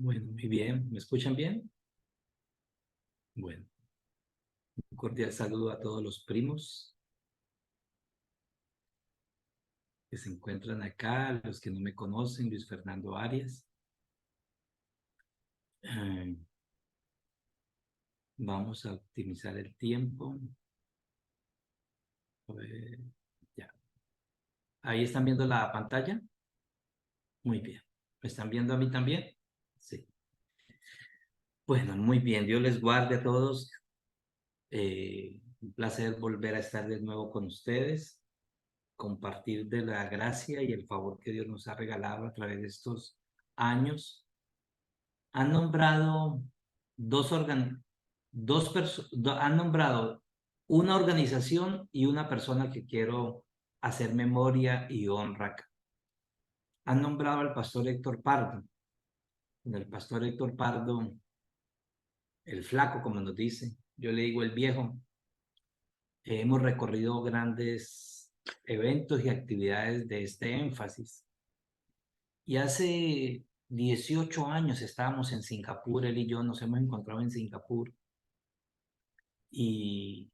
Bueno, muy bien. ¿Me escuchan bien? Bueno, un cordial saludo a todos los primos que se encuentran acá, los que no me conocen, Luis Fernando Arias. Eh, Vamos a optimizar el tiempo. A ver, ya. ¿Ahí están viendo la pantalla? Muy bien. ¿Me están viendo a mí también? Sí. Bueno, muy bien. Dios les guarde a todos. Un placer volver a estar de nuevo con ustedes, compartir de la gracia y el favor que Dios nos ha regalado a través de estos años. Han nombrado han nombrado una organización y una persona que quiero hacer memoria y honra acá. Han nombrado al pastor Héctor Pardo. El pastor Héctor Pardo, el flaco, como nos dice, yo le digo el viejo. Hemos recorrido grandes eventos y actividades de este énfasis. Y hace 18 años estábamos en Singapur, él y yo nos hemos encontrado en Singapur. Y,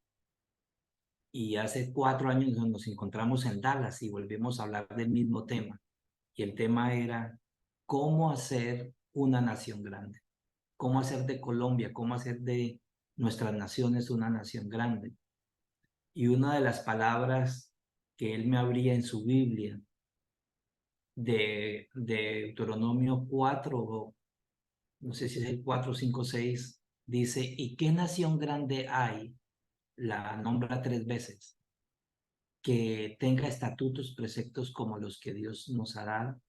y hace 4 años nos encontramos en Dallas y volvimos a hablar del mismo tema. Y el tema era cómo hacer una nación grande, cómo hacer de Colombia, cómo hacer de nuestras naciones una nación grande. Y una de las palabras que él me abría en su Biblia, de Deuteronomio 4, no sé si es el 4, 5, 6, dice, ¿y qué nación grande hay? La nombra 3 veces, que tenga estatutos, preceptos como los que Dios nos ha dado.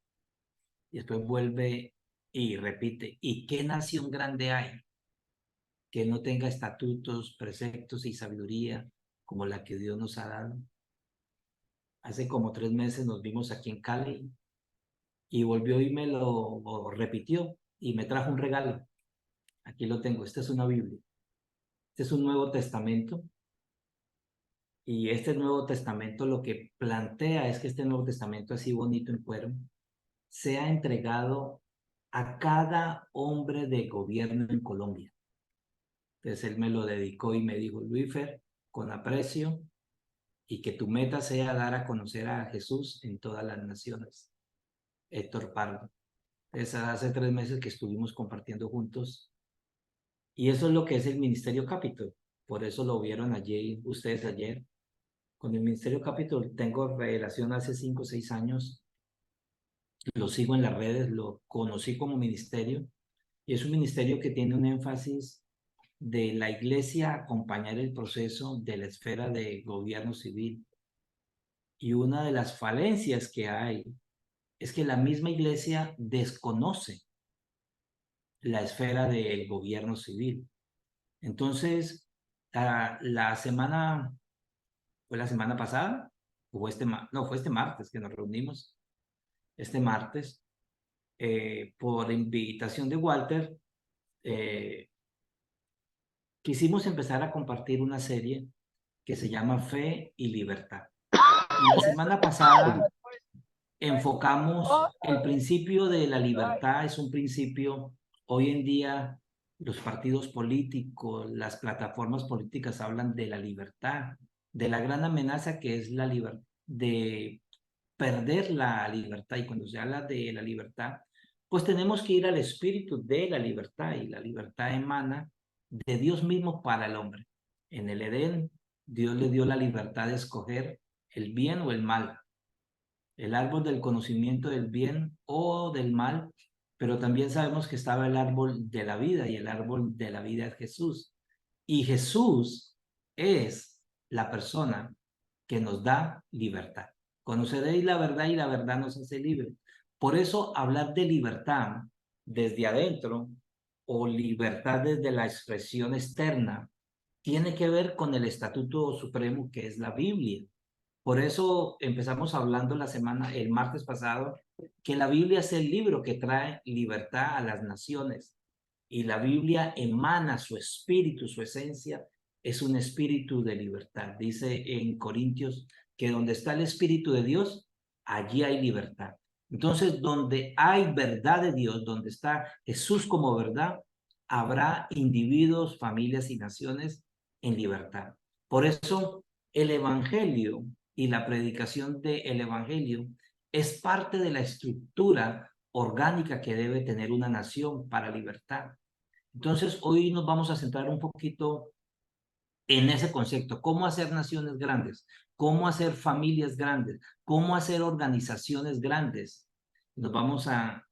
Y después vuelve y repite, ¿y qué nación grande hay que no tenga estatutos, preceptos y sabiduría como la que Dios nos ha dado? Hace como 3 meses nos vimos aquí en Cali y volvió y me lo repitió y me trajo un regalo. Aquí lo tengo, esta es una Biblia. Este es un Nuevo Testamento. Y este Nuevo Testamento lo que plantea es que este Nuevo Testamento así bonito en cuero sea entregado a cada hombre de gobierno en Colombia. Entonces él me lo dedicó y me dijo, Luífer, con aprecio, y que tu meta sea dar a conocer a Jesús en todas las naciones. Héctor Pardo. Entonces hace 3 meses que estuvimos compartiendo juntos, y eso es lo que es el Ministerio Capitol. Por eso lo vieron ayer, ustedes ayer. Con el Ministerio Capitol tengo relación hace 5 o 6 años. Lo sigo en las redes, lo conocí como ministerio, y es un ministerio que tiene un énfasis de la iglesia acompañar el proceso de la esfera de gobierno civil. Y una de las falencias que hay es que la misma iglesia desconoce la esfera del gobierno civil. Entonces, la semana, fue la semana pasada, o no, fue este martes que nos reunimos, este martes, por invitación de Walter, eh, quisimos empezar a compartir una serie que se llama Fe y Libertad. Y la semana pasada enfocamos el principio de la libertad. Es un principio, hoy en día los partidos políticos, las plataformas políticas hablan de la libertad, de la gran amenaza que es la libertad, de perder la libertad. Y cuando se habla de la libertad, pues tenemos que ir al espíritu de la libertad, y la libertad emana de Dios mismo para el hombre. En el Edén, Dios le dio la libertad de escoger el bien o el mal, el árbol del conocimiento del bien o del mal, pero también sabemos que estaba el árbol de la vida, y el árbol de la vida es Jesús. Y Jesús es la persona que nos da libertad. Conoceréis la verdad y la verdad nos hace libres. Por eso hablar de libertad desde adentro o libertad desde la expresión externa tiene que ver con el estatuto supremo que es la Biblia. Por eso empezamos hablando el martes pasado, que la Biblia es el libro que trae libertad a las naciones. Y la Biblia emana su espíritu, su esencia, es un espíritu de libertad. Dice en Corintios que donde está el espíritu de Dios, allí hay libertad. Entonces, donde hay verdad de Dios, donde está Jesús como verdad, habrá individuos, familias y naciones en libertad. Por eso, el Evangelio y la predicación del Evangelio es parte de la estructura orgánica que debe tener una nación para libertad. Entonces, hoy nos vamos a centrar un poquito en ese concepto, cómo hacer naciones grandes, cómo hacer familias grandes, cómo hacer organizaciones grandes. Nos vamos a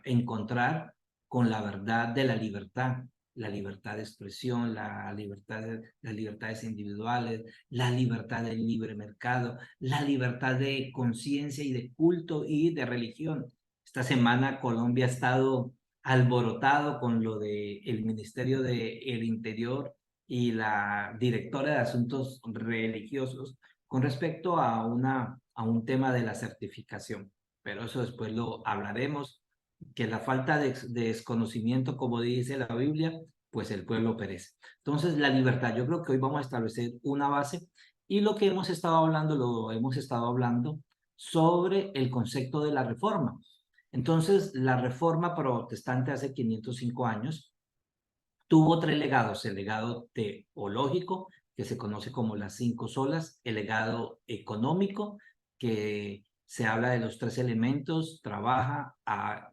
encontrar con la verdad de la libertad de expresión, las libertades individuales, la libertad del libre mercado, la libertad de conciencia y de culto y de religión. Esta semana Colombia ha estado alborotado con lo del Ministerio del Interior y la directora de Asuntos Religiosos con respecto a un tema de la certificación. Pero eso después lo hablaremos, que la falta de desconocimiento, como dice la Biblia, pues el pueblo perece. Entonces, la libertad, yo creo que hoy vamos a establecer una base y lo que hemos estado hablando, lo hemos estado hablando sobre el concepto de la reforma. Entonces, la reforma protestante hace 505 años tuvo tres legados: el legado teológico, que se conoce como las cinco solas; el legado económico, que se habla de los tres elementos: trabaja,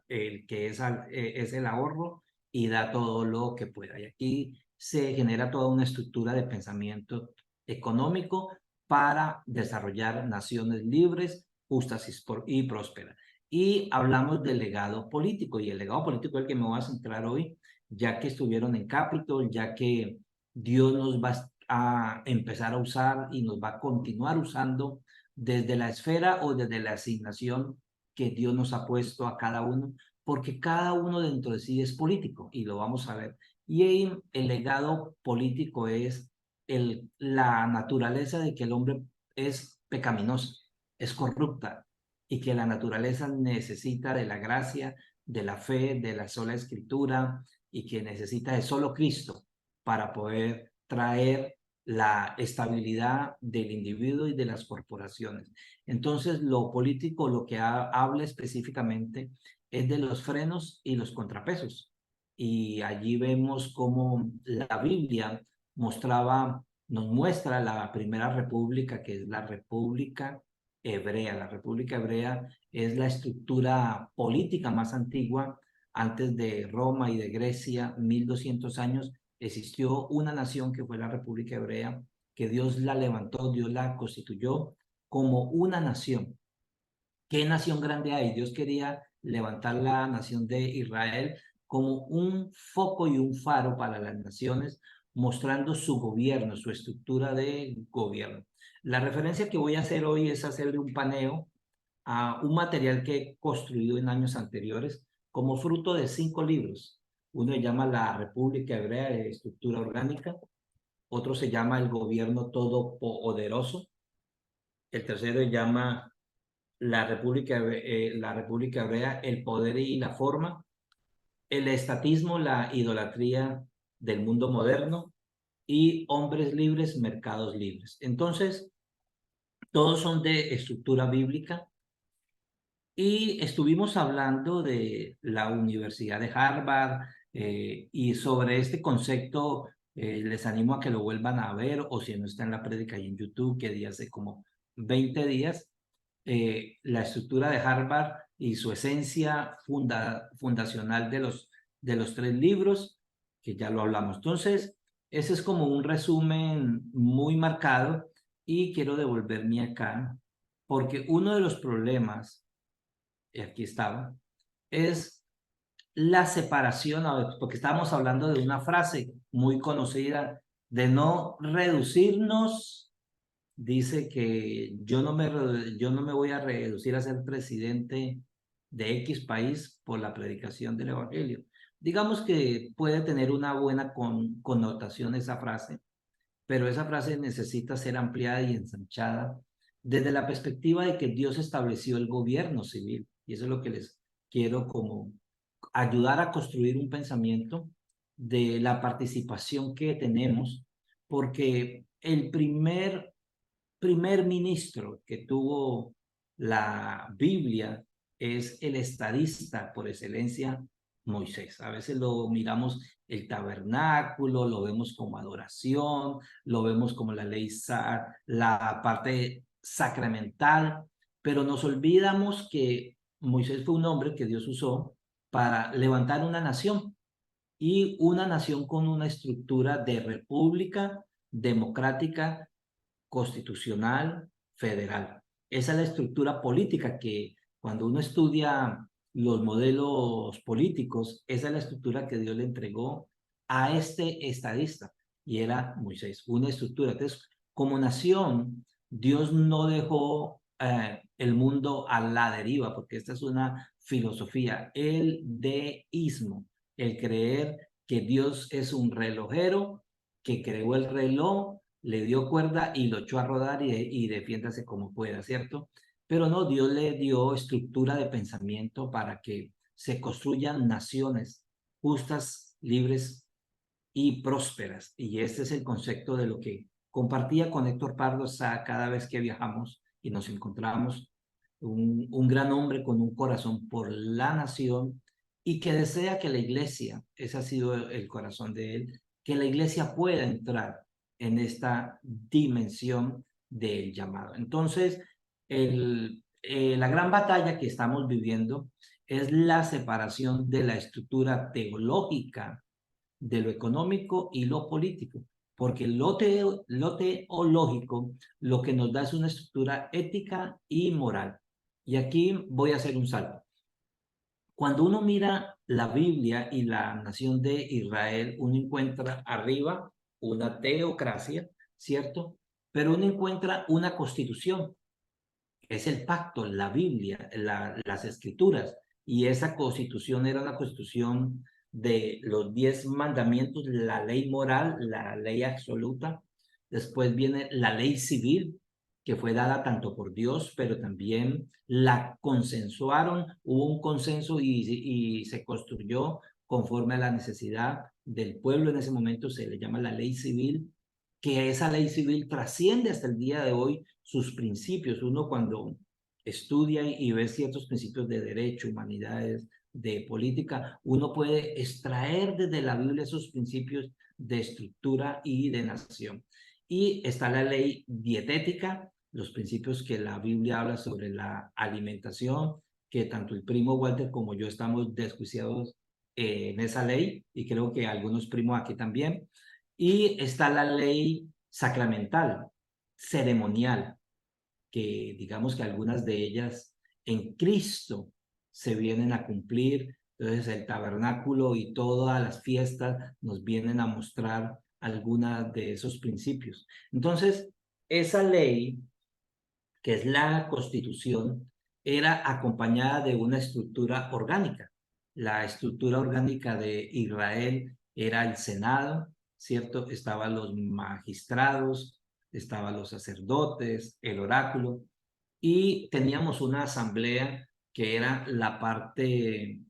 el que es el ahorro y da todo lo que pueda. Y aquí se genera toda una estructura de pensamiento económico para desarrollar naciones libres, justas y prósperas. Y hablamos del legado político, y el legado político es el que me voy a centrar hoy, ya que estuvieron en Capitol, ya que Dios nos va a empezar a usar y nos va a continuar usando desde la esfera o desde la asignación que Dios nos ha puesto a cada uno, porque cada uno dentro de sí es político, y lo vamos a ver. Y el legado político es la naturaleza de que el hombre es pecaminoso, es corrupta, y que la naturaleza necesita de la gracia, de la fe, de la sola escritura, y que necesita de solo Cristo para poder traer la estabilidad del individuo y de las corporaciones. Entonces, lo político, lo que habla específicamente es de los frenos y los contrapesos. Y allí vemos cómo la Biblia nos muestra la primera república, que es la República Hebrea. La República Hebrea es la estructura política más antigua. Antes de Roma y de Grecia, 1200 años, existió una nación que fue la República Hebrea, que Dios la levantó, Dios la constituyó como una nación. ¿Qué nación grande hay? Dios quería levantar la nación de Israel como un foco y un faro para las naciones, mostrando su gobierno, su estructura de gobierno. La referencia que voy a hacer hoy es hacerle un paneo a un material que he construido en años anteriores como fruto de 5 libros. Uno se llama La República Hebrea de Estructura Orgánica, otro se llama El Gobierno Todopoderoso, el tercero se llama La República Hebrea, El Poder y la Forma, El Estatismo, la Idolatría del Mundo Moderno, y Hombres Libres, Mercados Libres. Entonces, todos son de estructura bíblica. Y estuvimos hablando de la Universidad de Harvard, y sobre este concepto les animo a que lo vuelvan a ver, o si no está en la prédica y en YouTube, que di hace como 20 días, la estructura de Harvard y su esencia fundacional de los 3 libros, que ya lo hablamos. Entonces, ese es como un resumen muy marcado, y quiero devolverme acá, porque uno de los problemas, y aquí estaba, es la separación, porque estábamos hablando de una frase muy conocida, de no reducirnos. Dice que yo no me voy a reducir a ser presidente de X país por la predicación del Evangelio. Digamos que puede tener una buena connotación esa frase, pero esa frase necesita ser ampliada y ensanchada desde la perspectiva de que Dios estableció el gobierno civil. Y eso es lo que les quiero como ayudar a construir un pensamiento de la participación que tenemos, porque el primer ministro que tuvo la Biblia es el estadista por excelencia, Moisés. A veces lo miramos el tabernáculo, lo vemos como adoración, lo vemos como la ley, la parte sacramental, pero nos olvidamos que Moisés fue un hombre que Dios usó para levantar una nación y una nación con una estructura de república democrática, constitucional, federal. Esa es la estructura política que cuando uno estudia los modelos políticos, esa es la estructura que Dios le entregó a este estadista y era Moisés, una estructura. Entonces, como nación, Dios no dejó el mundo a la deriva, porque esta es una filosofía, el deísmo, el creer que Dios es un relojero que creó el reloj, le dio cuerda y lo echó a rodar y defiéndase como pueda, ¿cierto? Pero no, Dios le dio estructura de pensamiento para que se construyan naciones justas, libres y prósperas. Y este es el concepto de lo que compartía con Héctor Pardo cada vez que viajamos y nos encontramos. Un gran hombre con un corazón por la nación y que desea que la iglesia, ese ha sido el corazón de él, que la iglesia pueda entrar en esta dimensión del llamado. Entonces, la gran batalla que estamos viviendo es la separación de la estructura teológica de lo económico y lo político, porque lo teológico lo que nos da es una estructura ética y moral. Y aquí voy a hacer un salto. Cuando uno mira la Biblia y la nación de Israel, uno encuentra arriba una teocracia, ¿cierto? Pero uno encuentra una constitución, es el pacto, la Biblia, las escrituras. Y esa constitución era una constitución de los 10 mandamientos, la ley moral, la ley absoluta. Después viene la ley civil, que fue dada tanto por Dios, pero también la consensuaron, hubo un consenso y se construyó conforme a la necesidad del pueblo. En ese momento se le llama la ley civil, que esa ley civil trasciende hasta el día de hoy sus principios. Uno cuando estudia y ve ciertos principios de derecho, humanidades, de política, uno puede extraer desde la Biblia esos principios de estructura y de nación. Y está la ley dietética, los principios que la Biblia habla sobre la alimentación, que tanto el primo Walter como yo estamos desjuiciados en esa ley, y creo que algunos primos aquí también. Y está la ley sacramental, ceremonial, que digamos que algunas de ellas en Cristo se vienen a cumplir. Entonces el tabernáculo y todas las fiestas nos vienen a mostrar algunas de esos principios. Entonces, esa ley, que es la Constitución, era acompañada de una estructura orgánica. La estructura orgánica de Israel era el Senado, ¿cierto? Estaban los magistrados, estaban los sacerdotes, el oráculo, y teníamos una asamblea que era la parte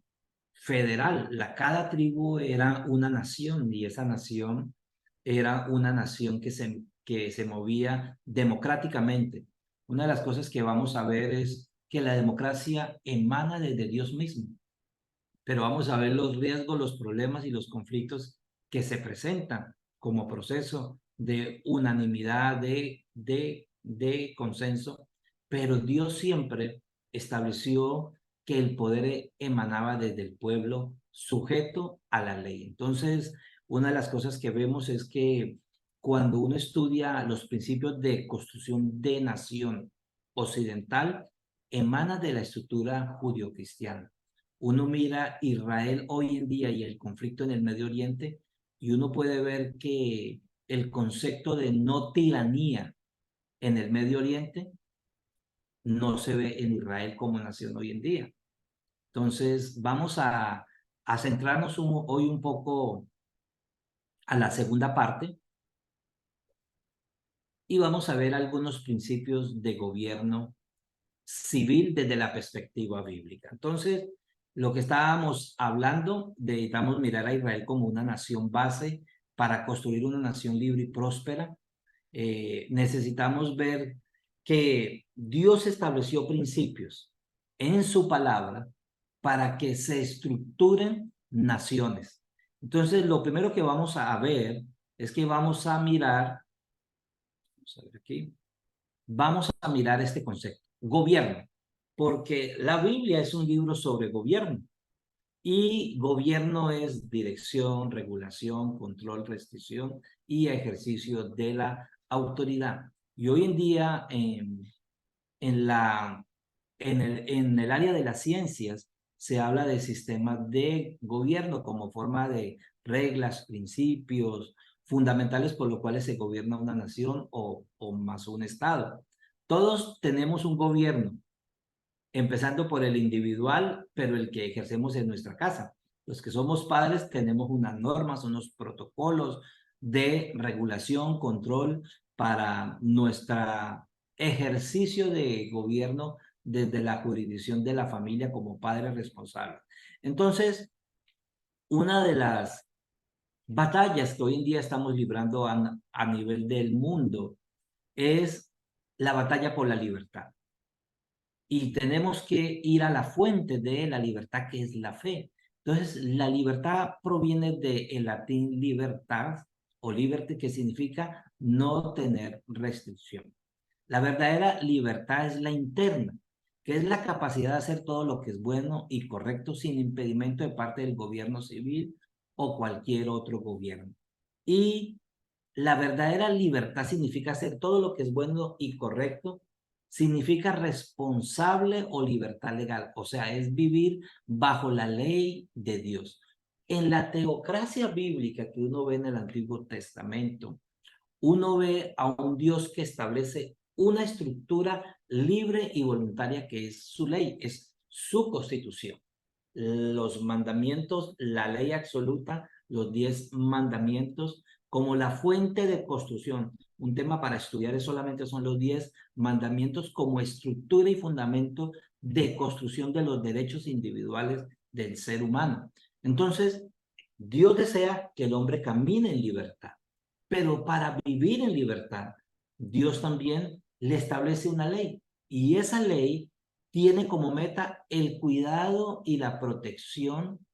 federal. Cada tribu era una nación y esa nación era una nación que se movía democráticamente. Una de las cosas que vamos a ver es que la democracia emana desde Dios mismo, pero vamos a ver los riesgos, los problemas y los conflictos que se presentan como proceso de unanimidad, de consenso, pero Dios siempre estableció que el poder emanaba desde el pueblo sujeto a la ley. Entonces, una de las cosas que vemos es que cuando uno estudia los principios de construcción de nación occidental, emana de la estructura judio-cristiana. Uno mira Israel hoy en día y el conflicto en el Medio Oriente y uno puede ver que el concepto de no tiranía en el Medio Oriente no se ve en Israel como nación hoy en día. Entonces, vamos a centrarnos hoy un poco a la segunda parte y vamos a ver algunos principios de gobierno civil desde la perspectiva bíblica. Entonces, lo que estábamos hablando, necesitamos mirar a Israel como una nación base para construir una nación libre y próspera. Necesitamos ver que Dios estableció principios en su palabra para que se estructuren naciones. Entonces, lo primero que vamos a ver es que vamos a mirar, vamos a ver aquí, vamos a mirar este concepto, gobierno, porque la Biblia es un libro sobre gobierno. Y gobierno es dirección, regulación, control, restricción y ejercicio de la autoridad. Y hoy en día en en el área de las ciencias se habla de sistemas de gobierno como forma de reglas, principios fundamentales por los cuales se gobierna una nación o más un estado. Todos tenemos un gobierno, empezando por el individual, pero el que ejercemos en nuestra casa. Los que somos padres tenemos unas normas, unos protocolos de regulación, control para nuestro ejercicio de gobierno desde la jurisdicción de la familia como padres responsables. Entonces, una de las batallas que hoy en día estamos librando a nivel del mundo es la batalla por la libertad. Y tenemos que ir a la fuente de la libertad, que es la fe. Entonces, la libertad proviene del latín libertas o liberty, que significa no tener restricción. La verdadera libertad es la interna, que es la capacidad de hacer todo lo que es bueno y correcto sin impedimento de parte del gobierno civil o cualquier otro gobierno. Y la verdadera libertad significa hacer todo lo que es bueno y correcto, significa responsable o libertad legal, o sea, es vivir bajo la ley de Dios. En la teocracia bíblica que uno ve en el Antiguo Testamento, uno ve a un Dios que establece una estructura libre y voluntaria que es su ley, es su constitución. Los mandamientos, la ley absoluta, los 10 mandamientos, como la fuente de construcción. Un tema para estudiar solamente son los 10 mandamientos como estructura y fundamento de construcción de los derechos individuales del ser humano. Entonces, Dios desea que el hombre camine en libertad, pero para vivir en libertad, Dios también le establece una ley, y esa ley tiene como meta el cuidado y la protección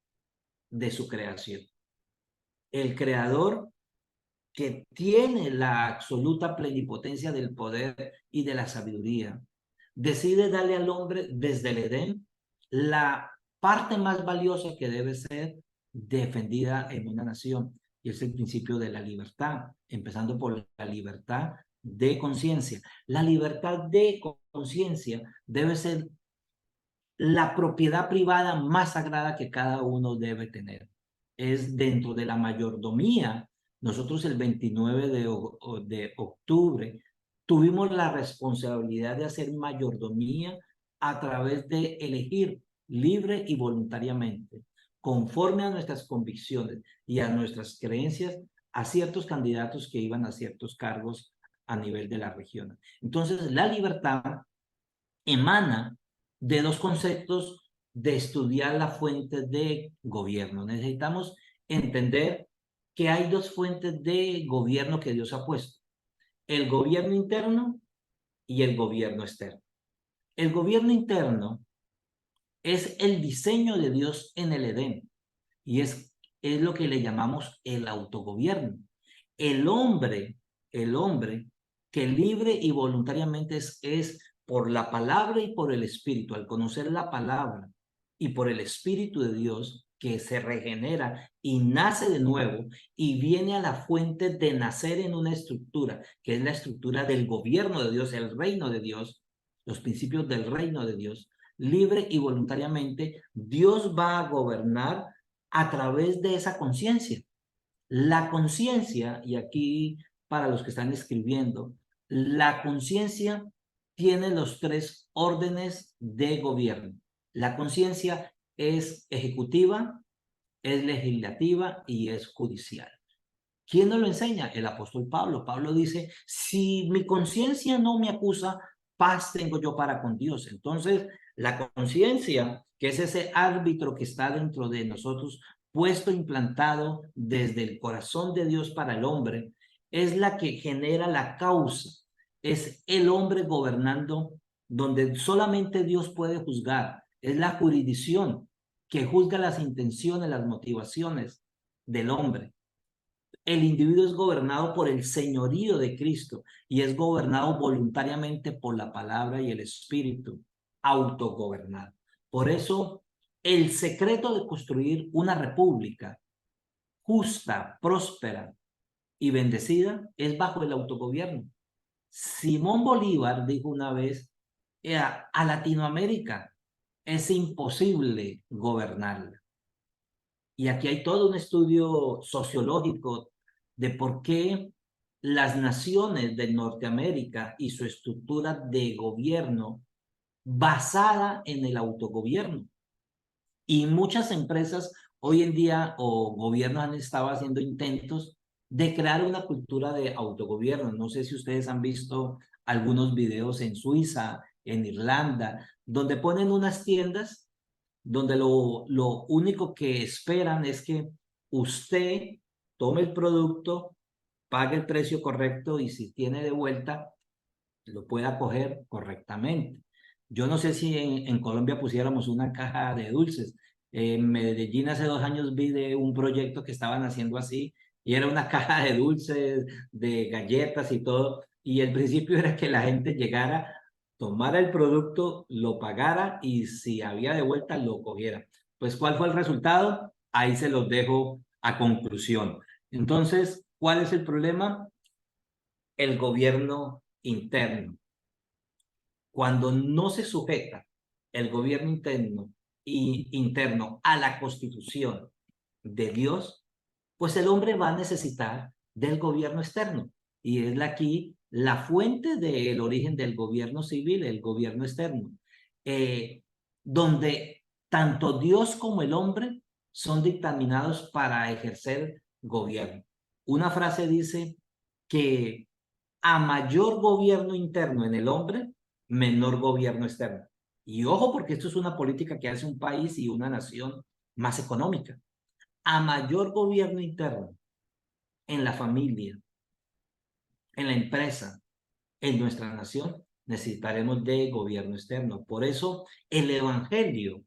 de su creación. El creador, que tiene la absoluta plenipotencia del poder y de la sabiduría, decide darle al hombre desde el Edén la parte más valiosa que debe ser defendida en una nación, y es el principio de la libertad, empezando por la libertad de conciencia. La libertad de conciencia debe ser la propiedad privada más sagrada que cada uno debe tener. Es dentro de la mayordomía. Nosotros el 29 de octubre tuvimos la responsabilidad de hacer mayordomía a través de elegir libre y voluntariamente, conforme a nuestras convicciones y a nuestras creencias, a ciertos candidatos que iban a ciertos cargos a nivel de la región. Entonces, la libertad emana de dos conceptos de estudiar la fuente de gobierno. Necesitamos entender que hay dos fuentes de gobierno que Dios ha puesto: el gobierno interno y el gobierno externo. El gobierno interno es el diseño de Dios en el Edén, y es lo que le llamamos el autogobierno. El hombre, el hombre que libre y voluntariamente es por la palabra y por el espíritu, al conocer la palabra y por el espíritu de Dios, que se regenera y nace de nuevo y viene a la fuente de nacer en una estructura, que es la estructura del gobierno de Dios, el reino de Dios, los principios del reino de Dios. Libre y voluntariamente, Dios va a gobernar a través de esa conciencia. La conciencia, y aquí para los que están escribiendo, la conciencia tiene los tres órdenes de gobierno. La conciencia es ejecutiva, es legislativa y es judicial. ¿Quién nos lo enseña? El apóstol Pablo. Pablo dice: si mi conciencia no me acusa, paz tengo yo para con Dios. Entonces, la conciencia, que es ese árbitro que está dentro de nosotros, puesto, implantado desde el corazón de Dios para el hombre, es la que genera la causa. Es el hombre gobernando donde solamente Dios puede juzgar. Es la jurisdicción que juzga las intenciones, las motivaciones del hombre. El individuo es gobernado por el señorío de Cristo y es gobernado voluntariamente por la palabra y el espíritu, autogobernado. Por eso, el secreto de construir una república justa, próspera y bendecida es bajo el autogobierno. Simón Bolívar dijo una vez, a Latinoamérica es imposible gobernarla. Y aquí hay todo un estudio sociológico de por qué las naciones de Norteamérica y su estructura de gobierno basada en el autogobierno. Y muchas empresas hoy en día o gobiernos han estado haciendo intentos de crear una cultura de autogobierno. No sé si ustedes han visto algunos videos en Suiza, en Irlanda, donde ponen unas tiendas donde lo único que esperan es que usted tome el producto, pague el precio correcto y si tiene de vuelta, lo pueda coger correctamente. Yo no sé si en Colombia pusiéramos una caja de dulces. En Medellín hace 2 años vi de un proyecto que estaban haciendo así y era una caja de dulces, de galletas y todo. Y el principio era que la gente llegara, tomara el producto, lo pagara y si había de vuelta lo cogiera. Pues, ¿cuál fue el resultado? Ahí se los dejo a conclusión. Entonces, ¿cuál es el problema? El gobierno interno. Cuando no se sujeta el gobierno interno a la constitución de Dios, pues el hombre va a necesitar del gobierno externo. Y es aquí la fuente del origen del gobierno civil, el gobierno externo, eh, donde tanto Dios como el hombre son dictaminados para ejercer gobierno. Una frase dice que a mayor gobierno interno en el hombre, menor gobierno externo. Y ojo, porque esto es una política que hace un país y una nación más económica. A mayor gobierno interno en la familia, en la empresa, en nuestra nación, necesitaremos de gobierno externo. Por eso el evangelio,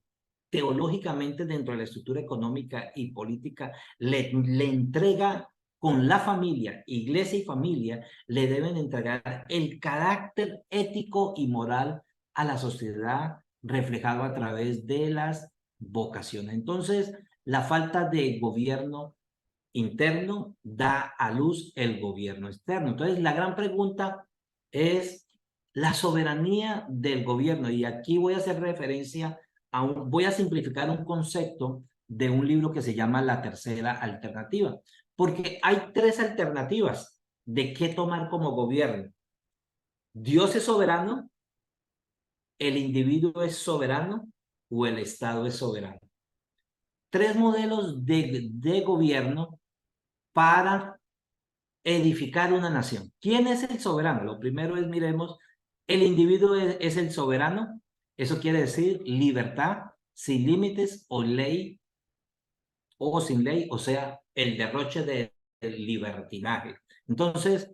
teológicamente dentro de la estructura económica y política, le entrega con la familia, iglesia y familia, le deben entregar el carácter ético y moral a la sociedad reflejado a través de las vocaciones. Entonces, la falta de gobierno interno da a luz el gobierno externo. Entonces, la gran pregunta es la soberanía del gobierno. Y aquí voy a hacer referencia voy a simplificar un concepto de un libro que se llama La Tercera Alternativa, porque hay 3 alternativas de qué tomar como gobierno. Dios es soberano, el individuo es soberano o el Estado es soberano. 3 modelos de gobierno para edificar una nación. ¿Quién es el soberano? Lo primero es, miremos, el individuo es el soberano. Eso quiere decir libertad sin límites o ley o sin ley, o sea, el derroche del libertinaje. Entonces,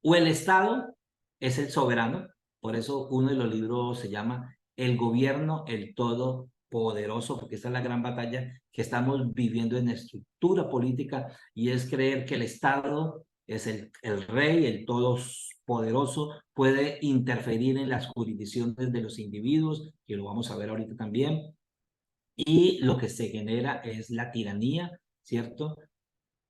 o el Estado es el soberano, por eso uno de los libros se llama El gobierno, el todopoderoso, porque esta es la gran batalla que estamos viviendo en la estructura política y es creer que el Estado es el rey, el todopoderoso, puede interferir en las jurisdicciones de los individuos, que lo vamos a ver ahorita también, y lo que se genera es la tiranía, ¿cierto?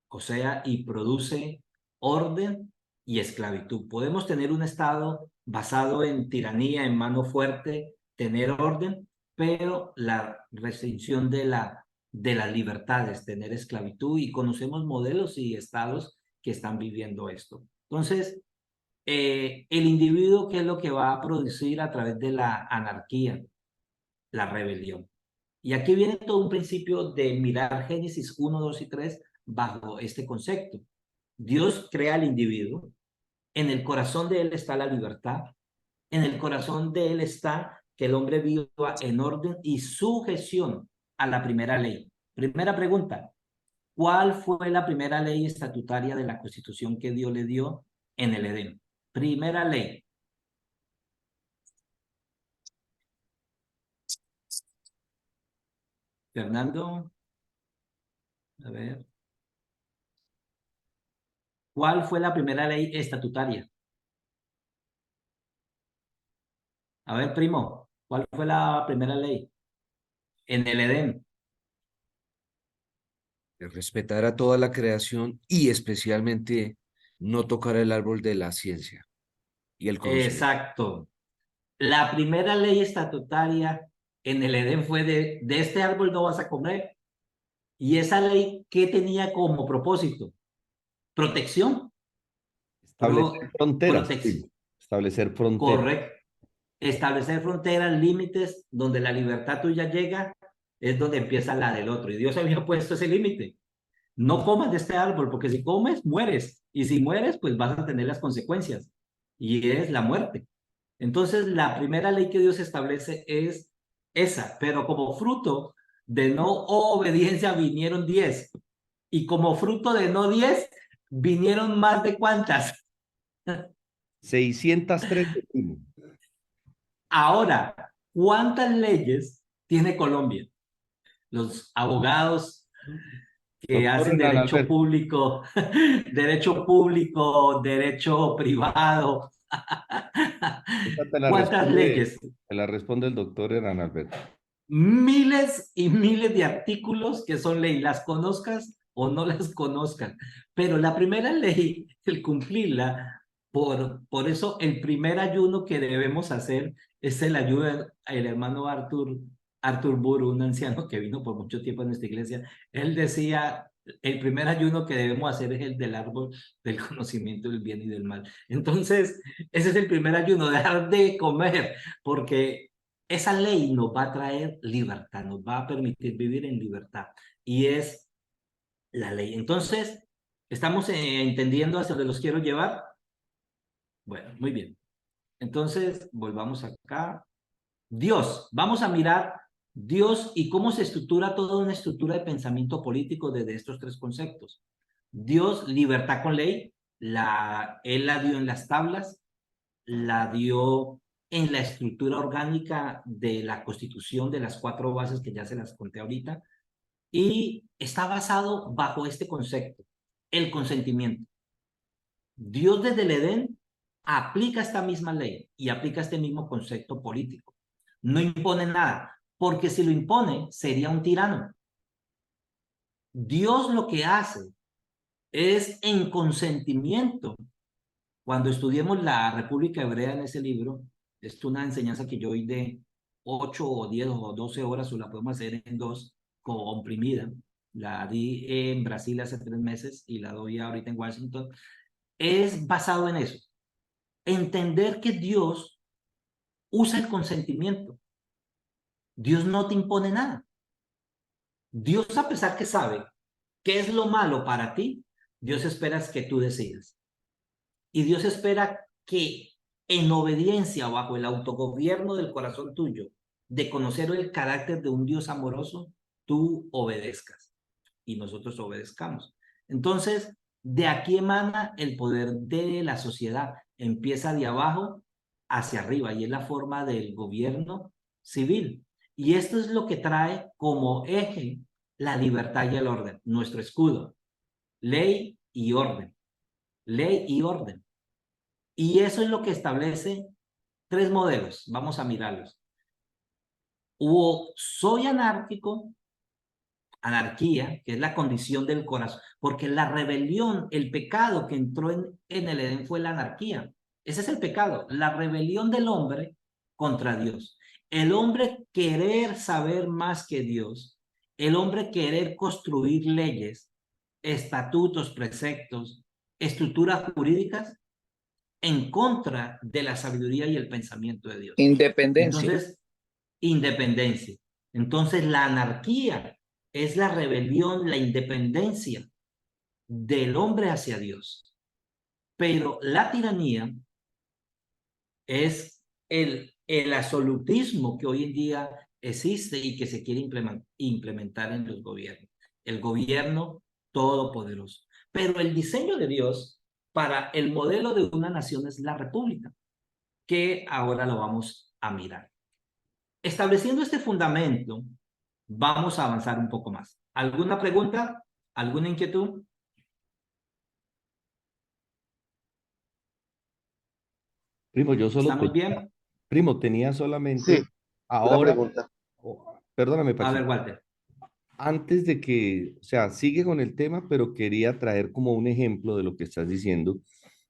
O sea, y produce orden y esclavitud. Podemos tener un Estado basado en tiranía, en mano fuerte, tener orden, pero la restricción de las libertades, tener esclavitud, y conocemos modelos y estados que están viviendo esto. Entonces, el individuo, ¿qué es lo que va a producir a través de la anarquía? La rebelión. Y aquí viene todo un principio de mirar Génesis 1, 2 y 3 bajo este concepto. Dios crea al individuo, en el corazón de él está la libertad, en el corazón de él está que el hombre viva en orden y sujeción a la primera ley. Primera pregunta, ¿cuál fue la primera ley estatutaria de la Constitución que Dios le dio en el Edén? Primera ley, Fernando, a ver. ¿Cuál fue la primera ley estatutaria? A ver, primo, ¿cuál fue la primera ley? En el Edén. De respetar a toda la creación y especialmente no tocar el árbol de la ciencia y el conocimiento. Exacto. La primera ley estatutaria en el Edén fue de este árbol no vas a comer. Y esa ley, ¿qué tenía como propósito? Protección. Establecer fronteras, Protección. sí. Establecer fronteras. Correcto. Establecer fronteras, límites, donde la libertad tuya llega, es donde empieza la del otro. Y Dios había puesto ese límite. No comas de este árbol, porque si comes, mueres. Y si mueres, pues vas a tener las consecuencias. Y es la muerte. Entonces, la primera ley que Dios establece es esa, pero como fruto de no obediencia vinieron 10. Y como fruto de no 10, vinieron más de cuántas. 603. Ahora, ¿cuántas leyes tiene Colombia? Los abogados que Doctor hacen Hernán Alberto, derecho público, derecho privado. esta ¿Cuántas leyes? te la responde el doctor Hernán Alberto. Miles y miles de artículos que son ley, las conozcas o no las conozcas. Pero la primera ley, el cumplirla, por eso el primer ayuno que debemos hacer es el ayuno del hermano Arthur Buru, un anciano que vino por mucho tiempo en nuestra iglesia. Él decía, el primer ayuno que debemos hacer es el del árbol del conocimiento del bien y del mal. Entonces, ese es el primer ayuno, dejar de comer, porque esa ley nos va a traer libertad, nos va a permitir vivir en libertad. Y es la ley. Entonces, ¿estamos entendiendo hacia dónde los quiero llevar? Bueno, muy bien. Entonces, volvamos acá. Dios, vamos a mirar Dios y cómo se estructura toda una estructura de pensamiento político desde estos tres conceptos. Dios, libertad con ley, él la dio en las tablas, la dio en la estructura orgánica de la Constitución, de las 4 bases que ya se las conté ahorita, y está basado bajo este concepto, el consentimiento. Dios desde el Edén aplica esta misma ley y aplica este mismo concepto político. No impone nada, porque si lo impone sería un tirano. Dios lo que hace es en consentimiento. Cuando estudiemos la República Hebrea en ese libro, es una enseñanza que yo doy de 8 o 10 o 12 horas, o la podemos hacer en 2, comprimida. La di en Brasil hace 3 meses y la doy ahorita en Washington. Es basado en eso. Entender que Dios usa el consentimiento. Dios no te impone nada. Dios, a pesar que sabe qué es lo malo para ti, Dios espera que tú decidas. Y Dios espera que en obediencia bajo el autogobierno del corazón tuyo, de conocer el carácter de un Dios amoroso, tú obedezcas y nosotros obedezcamos. Entonces, de aquí emana el poder de la sociedad. Empieza de abajo hacia arriba y es la forma del gobierno civil. Y esto es lo que trae como eje la libertad y el orden, nuestro escudo, ley y orden, ley y orden. Y eso es lo que establece 3 modelos. Vamos a mirarlos. Soy anárquico, anarquía, que es la condición del corazón, porque la rebelión, el pecado que entró en el Edén fue la anarquía. Ese es el pecado, la rebelión del hombre contra Dios. El hombre querer saber más que Dios, el hombre querer construir leyes, estatutos, preceptos, estructuras jurídicas en contra de la sabiduría y el pensamiento de Dios. Independencia. Entonces, independencia. Entonces, la anarquía es la rebelión, la independencia del hombre hacia Dios. Pero la tiranía es el absolutismo que hoy en día existe y que se quiere implementar en los gobiernos. El gobierno todopoderoso. Pero el diseño de Dios para el modelo de una nación es la república, que ahora lo vamos a mirar. Estableciendo este fundamento, Vamos a avanzar un poco más. ¿Alguna pregunta? ¿Alguna inquietud? Primo, yo solo ¿Estamos bien? primo, tenía Sí, solamente una ahora, pregunta. perdóname, A ver, Paxito. Walter. Antes de que, o sea, sigue con el tema, pero quería traer como un ejemplo de lo que estás diciendo.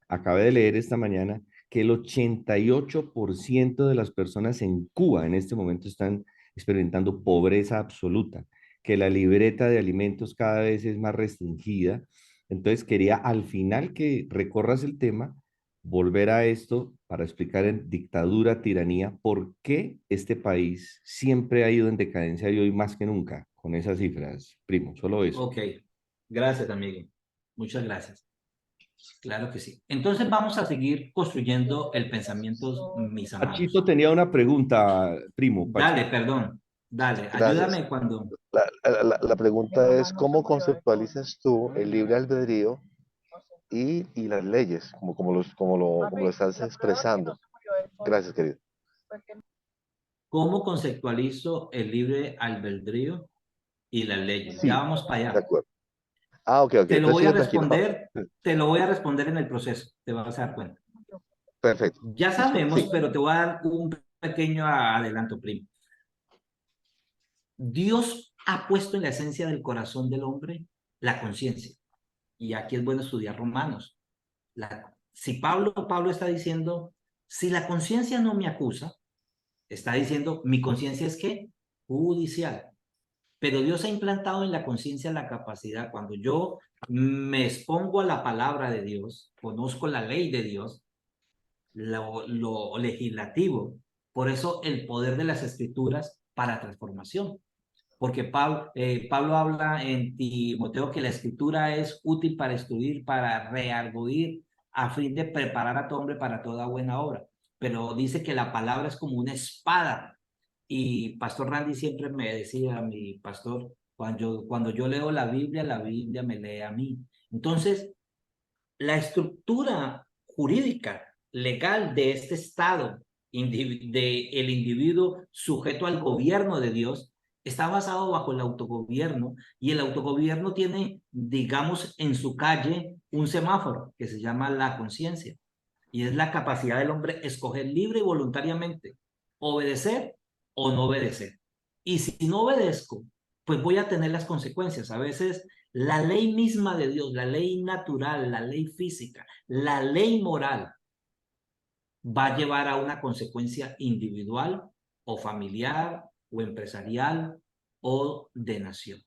Acabé de leer esta mañana que el 88% de las personas en Cuba en este momento están experimentando pobreza absoluta, que la libreta de alimentos cada vez es más restringida. Entonces quería al final que recorras el tema, volver a esto para explicar en dictadura, tiranía, por qué este país siempre ha ido en decadencia y hoy más que nunca con esas cifras, primo, solo eso. Ok. Gracias, amigo. Muchas gracias. Claro que sí. Entonces vamos a seguir construyendo el pensamiento, mis Pachito amados. tenía una pregunta, primo. Dale, Pachito. perdón. Dale, Gracias. ayúdame cuando... La pregunta es, ¿cómo conceptualizas tú el libre albedrío y las leyes, como lo estás expresando? Gracias, querido. ¿Cómo conceptualizo el libre albedrío y las leyes? Sí, Ya vamos para de allá. acuerdo. Ah, ok, ok. Te lo Entonces voy a sigue tranquilo. responder, te lo voy a responder en el proceso, te vas a dar cuenta. Perfecto. Ya Listo. sabemos, Sí. pero te voy a dar un pequeño adelanto, primo. Dios ha puesto en la esencia del corazón del hombre la conciencia. Y aquí es bueno estudiar Romanos. Si Pablo está diciendo, si la conciencia no me acusa, está diciendo, mi conciencia es ¿qué? Judicial. Pero Dios ha implantado en la conciencia la capacidad, cuando yo me expongo a la palabra de Dios, conozco la ley de Dios, lo legislativo, por eso el poder de las escrituras para transformación. Porque Pablo habla en Timoteo que la escritura es útil para instruir, para reargudir, a fin de preparar a todo hombre para toda buena obra. Pero dice que la palabra es como una espada. Y Pastor Randy siempre me decía, mi pastor, cuando yo leo la Biblia me lee a mí. Entonces, la estructura jurídica, legal de este Estado, el individuo sujeto al gobierno de Dios, está basado bajo el autogobierno y el autogobierno tiene, digamos, en su calle un semáforo que se llama la conciencia y es la capacidad del hombre escoger libre y voluntariamente obedecer o no obedecer. Y si no obedezco, pues voy a tener las consecuencias. A veces la ley misma de Dios, la ley natural, la ley física, la ley moral, va a llevar a una consecuencia individual o familiar o empresarial o de nación.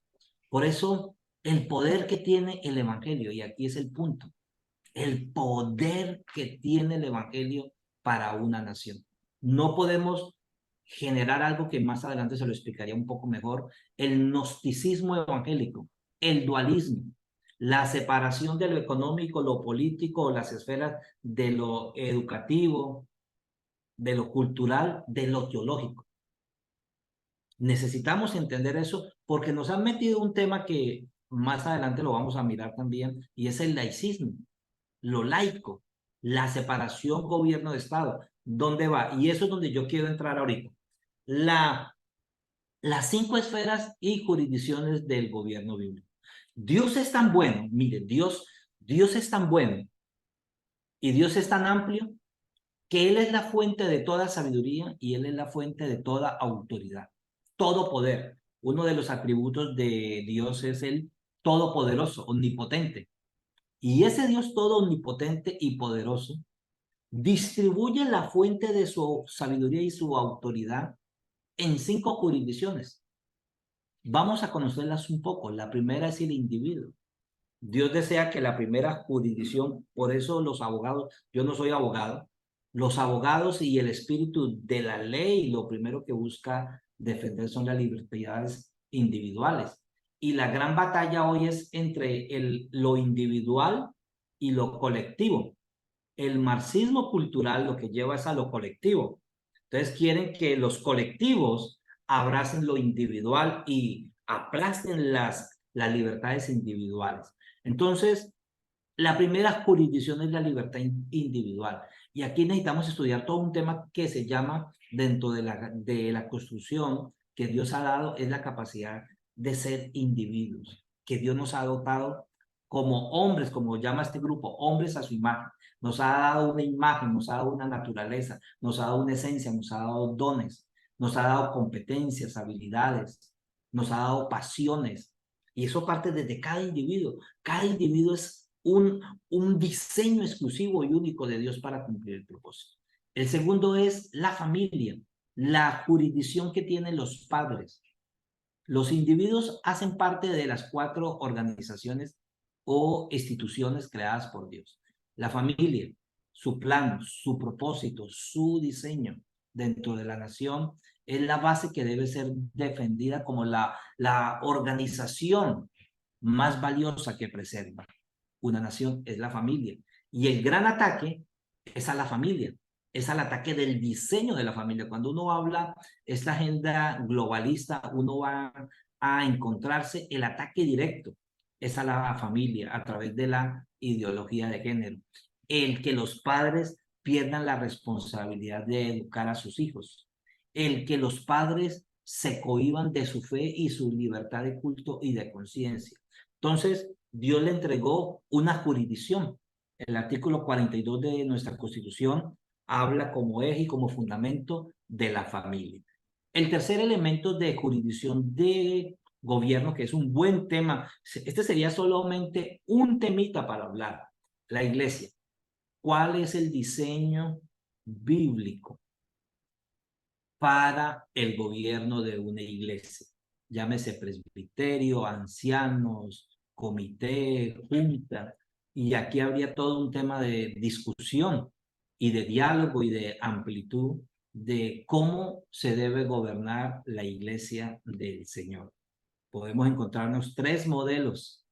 Por eso, el poder que tiene el Evangelio, y aquí es el punto, el poder que tiene el Evangelio para una nación. No podemos generar algo que más adelante se lo explicaría un poco mejor, el gnosticismo evangélico, el dualismo, la separación de lo económico, lo político, las esferas de lo educativo, de lo cultural, de lo teológico. Necesitamos entender eso porque nos han metido un tema que más adelante lo vamos a mirar también, y es el laicismo, lo laico, la separación gobierno de Estado. ¿Dónde va? Y eso es donde yo quiero entrar ahorita. Las 5 esferas y jurisdicciones del gobierno bíblico. Dios es tan bueno, mire, Dios es tan bueno y Dios es tan amplio que Él es la fuente de toda sabiduría y Él es la fuente de toda autoridad, todo poder. Uno de los atributos de Dios es el todopoderoso, omnipotente. Y ese Dios todo omnipotente y poderoso distribuye la fuente de su sabiduría y su autoridad en 5 jurisdicciones. Vamos a conocerlas un poco. La primera es el individuo. Dios desea que la primera jurisdicción, por eso los abogados, yo no soy abogado, los abogados y el espíritu de la ley lo primero que busca defender son las libertades individuales. Y la gran batalla hoy es entre lo individual y lo colectivo. El marxismo cultural lo que lleva es a lo colectivo. Entonces quieren que los colectivos abracen lo individual y aplasten las libertades individuales. Entonces, la primera jurisdicción es la libertad individual. Y aquí necesitamos estudiar todo un tema que se llama dentro de la construcción, que Dios ha dado es la capacidad de ser individuos, que Dios nos ha dotado como hombres, como llama este grupo, hombres a su imagen. Nos ha dado una imagen, nos ha dado una naturaleza, nos ha dado una esencia, nos ha dado dones, nos ha dado competencias, habilidades, nos ha dado pasiones. Y eso parte desde cada individuo. Cada individuo es un diseño exclusivo y único de Dios para cumplir el propósito. El segundo es la familia, la jurisdicción que tienen los padres. Los individuos hacen parte de las 4 organizaciones o instituciones creadas por Dios. La familia, su plan, su propósito, su diseño dentro de la nación es la base que debe ser defendida como la organización más valiosa que preserva una nación, es la familia. Y el gran ataque es a la familia, es al ataque del diseño de la familia. Cuando uno habla esta agenda globalista, uno va a encontrarse el ataque directo, es a la familia a través de la ideología de género. El que los padres pierdan la responsabilidad de educar a sus hijos. El que los padres se cohíban de su fe y su libertad de culto y de conciencia. Entonces, Dios le entregó una jurisdicción. El artículo 42 de nuestra Constitución habla como eje y como fundamento de la familia. El tercer elemento de jurisdicción de gobierno, que es un buen tema, este sería solamente un temita para hablar, la iglesia. ¿Cuál es el diseño bíblico para el gobierno de una iglesia? Llámese presbiterio, ancianos, comité, junta, y aquí habría todo un tema de discusión y de diálogo y de amplitud de cómo se debe gobernar la iglesia del Señor. Podemos encontrarnos 3 modelos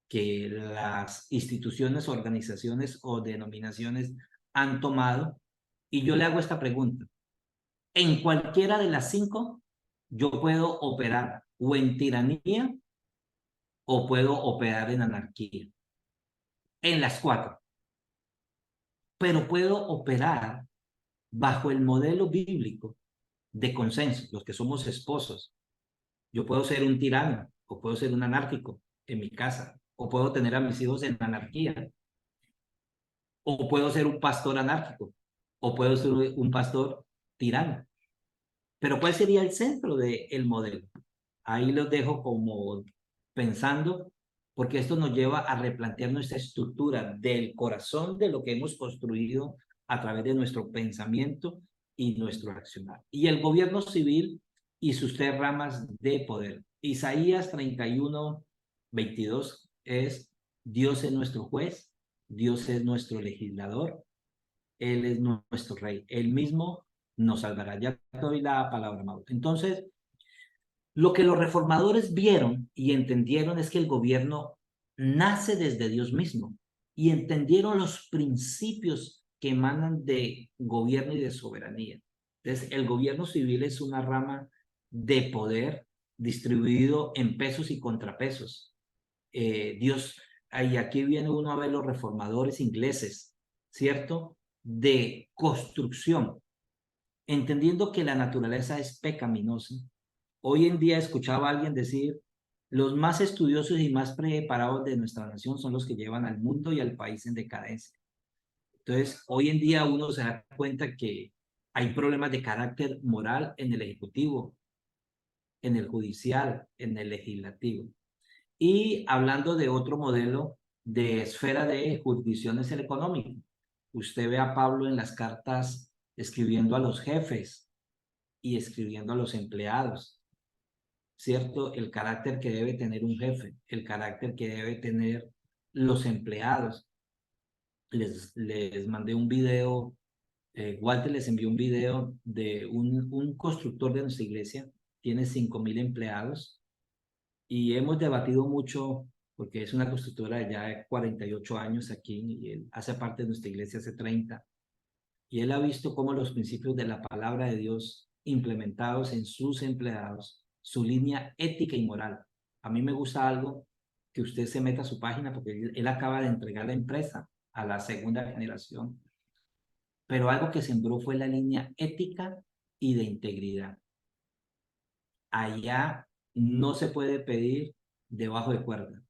que las instituciones, organizaciones o denominaciones han tomado, y yo le hago esta pregunta. En cualquiera de las 5, yo puedo operar o en tiranía o puedo operar en anarquía. En las 4. Pero puedo operar bajo el modelo bíblico de consenso, los que somos esposos. Yo puedo ser un tirano o puedo ser un anárquico en mi casa, o puedo tener a mis hijos en anarquía, o puedo ser un pastor anárquico, o puedo ser un pastor tirano. Pero ¿cuál sería el centro del modelo? Ahí los dejo como pensando, porque esto nos lleva a replantear nuestra estructura del corazón de lo que hemos construido a través de nuestro pensamiento y nuestro accionar. Y el gobierno civil y sus 3 ramas de poder. Isaías 31, 22 es: Dios es nuestro juez, Dios es nuestro legislador, Él es nuestro rey, Él mismo nos salvará. Ya te doy la palabra, Mauro. Entonces, lo que los reformadores vieron y entendieron es que el gobierno nace desde Dios mismo, y entendieron los principios que emanan de gobierno y de soberanía. Entonces, el gobierno civil es una rama de poder distribuido en pesos y contrapesos. Dios, y aquí viene uno a ver los reformadores ingleses, ¿cierto? De construcción, entendiendo que la naturaleza es pecaminosa. Hoy en día escuchaba a alguien decir: los más estudiosos y más preparados de nuestra nación son los que llevan al mundo y al país en decadencia. Entonces, hoy en día uno se da cuenta que hay problemas de carácter moral en el ejecutivo, en el judicial, en el legislativo. Y hablando de otro modelo de esfera de jurisdicción es el económico. Usted ve a Pablo en las cartas escribiendo a los jefes y escribiendo a los empleados, ¿cierto? El carácter que debe tener un jefe, el carácter que debe tener los empleados. Les mandé un video, Walter les envió un video de un constructor de nuestra iglesia, tiene 5,000 empleados, y hemos debatido mucho porque es una constructora de ya 48 años aquí, y él hace parte de nuestra iglesia hace 30, y él ha visto cómo los principios de la palabra de Dios implementados en sus empleados, su línea ética y moral. A mí me gusta algo, que usted se meta a su página, porque él acaba de entregar la empresa a la 2ª generación, pero algo que sembró fue la línea ética y de integridad. allá no se puede pedir debajo de cuerda.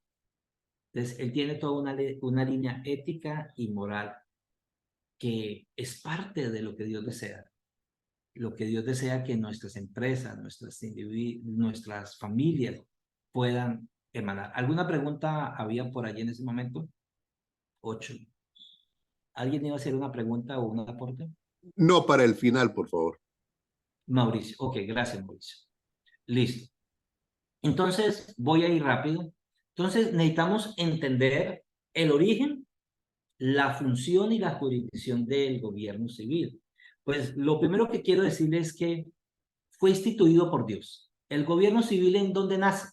Entonces, él tiene toda una línea ética y moral que es parte de lo que Dios desea. Lo que Dios desea que nuestras empresas, nuestras familias puedan emanar. ¿Alguna pregunta había por allí en ese momento? 8. ¿Alguien iba a hacer una pregunta o un aporte? No, para el final, por favor. Mauricio. Ok, gracias, Mauricio. Listo. Entonces, voy a ir rápido. Entonces, necesitamos entender el origen, la función y la jurisdicción del gobierno civil. Pues lo primero que quiero decirles es que fue instituido por Dios. El gobierno civil, ¿en dónde nace?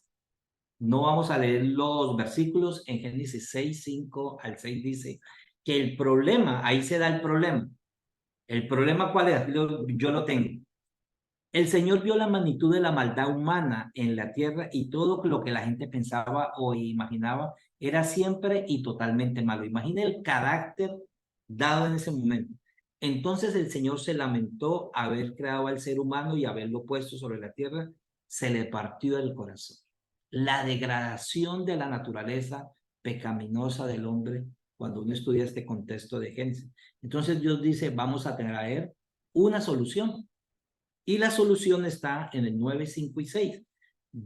No vamos a leer los versículos. En Génesis 6, 5 al 6 dice que el problema, ahí se da el problema. ¿El problema cuál es? Yo lo tengo. El Señor vio la magnitud de la maldad humana en la tierra y todo lo que la gente pensaba o imaginaba era siempre y totalmente malo. Imagine el carácter dado en ese momento. Entonces el Señor se lamentó haber creado al ser humano y haberlo puesto sobre la tierra. Se le partió el corazón. La degradación de la naturaleza pecaminosa del hombre cuando uno estudia este contexto de Génesis. Entonces Dios dice, vamos a traer una solución. Y la solución está en el 9, 5 y 6.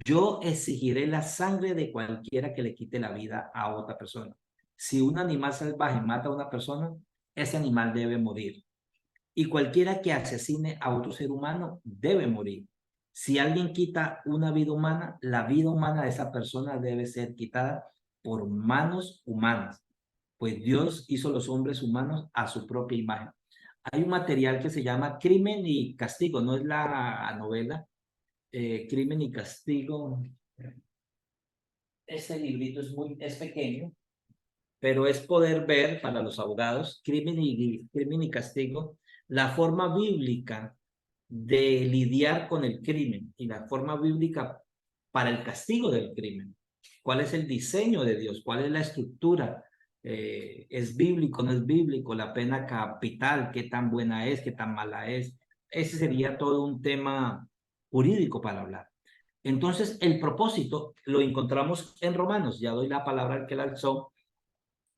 Yo exigiré la sangre de cualquiera que le quite la vida a otra persona. Si un animal salvaje mata a una persona, ese animal debe morir. Y cualquiera que asesine a otro ser humano debe morir. Si alguien quita una vida humana, la vida humana de esa persona debe ser quitada por manos humanas, pues Dios hizo los hombres humanos a su propia imagen. Hay un material que se llama Crimen y Castigo, no es la novela, Crimen y Castigo. Este librito es pequeño, pero es poder ver para los abogados, Crimen y Castigo, la forma bíblica de lidiar con el crimen y la forma bíblica para el castigo del crimen. ¿Cuál es el diseño de Dios? ¿Cuál es la estructura? ¿Es bíblico, no es bíblico? La pena capital, ¿qué tan buena es, qué tan mala es? Ese sería todo un tema jurídico para hablar. Entonces, el propósito lo encontramos en Romanos. Ya doy la palabra al que la alzó,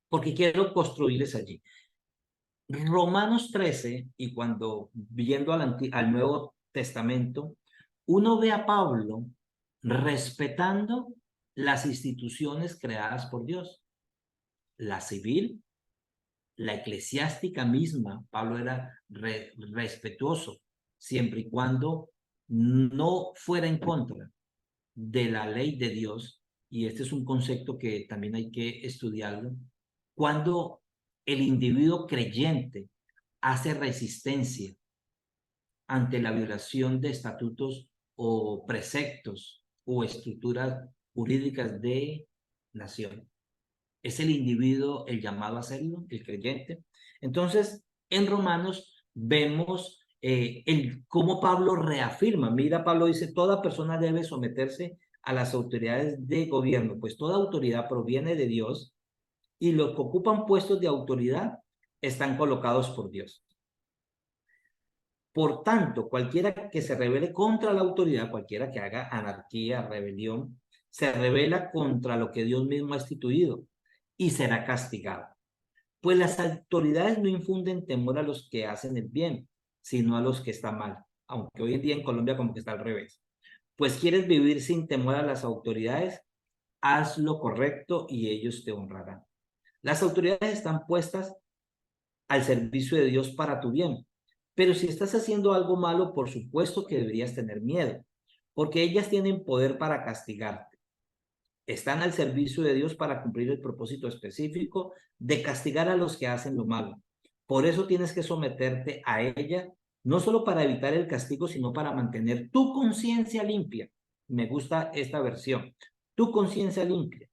porque quiero construirles allí. Romanos 13, y cuando viendo al Nuevo Testamento, uno ve a Pablo respetando las instituciones creadas por Dios. La civil, la eclesiástica misma. Pablo era respetuoso, siempre y cuando no fuera en contra de la ley de Dios, y este es un concepto que también hay que estudiarlo, cuando el individuo creyente hace resistencia ante la violación de estatutos o preceptos o estructuras jurídicas de nación. Es el individuo el llamado a hacerlo, el creyente. Entonces, en Romanos vemos cómo Pablo reafirma. Mira, Pablo dice, toda persona debe someterse a las autoridades de gobierno, pues toda autoridad proviene de Dios y los que ocupan puestos de autoridad están colocados por Dios. Por tanto, cualquiera que se rebele contra la autoridad, cualquiera que haga anarquía, rebelión, se rebela contra lo que Dios mismo ha instituido y será castigado. Pues las autoridades no infunden temor a los que hacen el bien, sino a los que están mal, aunque hoy en día en Colombia como que está al revés. Pues quieres vivir sin temor a las autoridades, haz lo correcto y ellos te honrarán. Las autoridades están puestas al servicio de Dios para tu bien, pero si estás haciendo algo malo, por supuesto que deberías tener miedo, porque ellas tienen poder para castigarte. Están al servicio de Dios para cumplir el propósito específico de castigar a los que hacen lo malo. Por eso tienes que someterte a ella, no solo para evitar el castigo, sino para mantener tu conciencia limpia. Me gusta esta versión, tu conciencia limpia.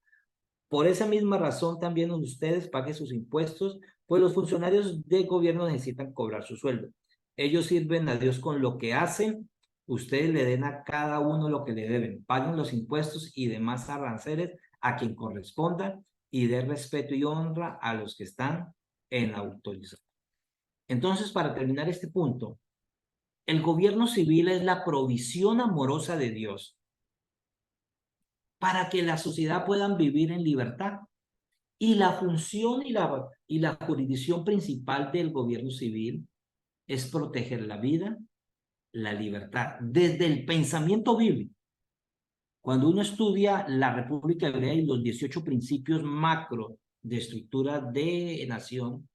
Por esa misma razón también ustedes paguen sus impuestos, pues los funcionarios de gobierno necesitan cobrar su sueldo. Ellos sirven a Dios con lo que hacen, ustedes le den a cada uno lo que le deben, paguen los impuestos y demás aranceles a quien corresponda y den respeto y honra a los que están en la autoridad. Entonces, para terminar este punto, El gobierno civil es la provisión amorosa de Dios para que la sociedad puedan vivir en libertad. Y la función y la jurisdicción principal del gobierno civil es proteger la vida, la libertad, desde el pensamiento bíblico. Cuando uno estudia la República Hebrea y los 18 principios macro de estructura de nación,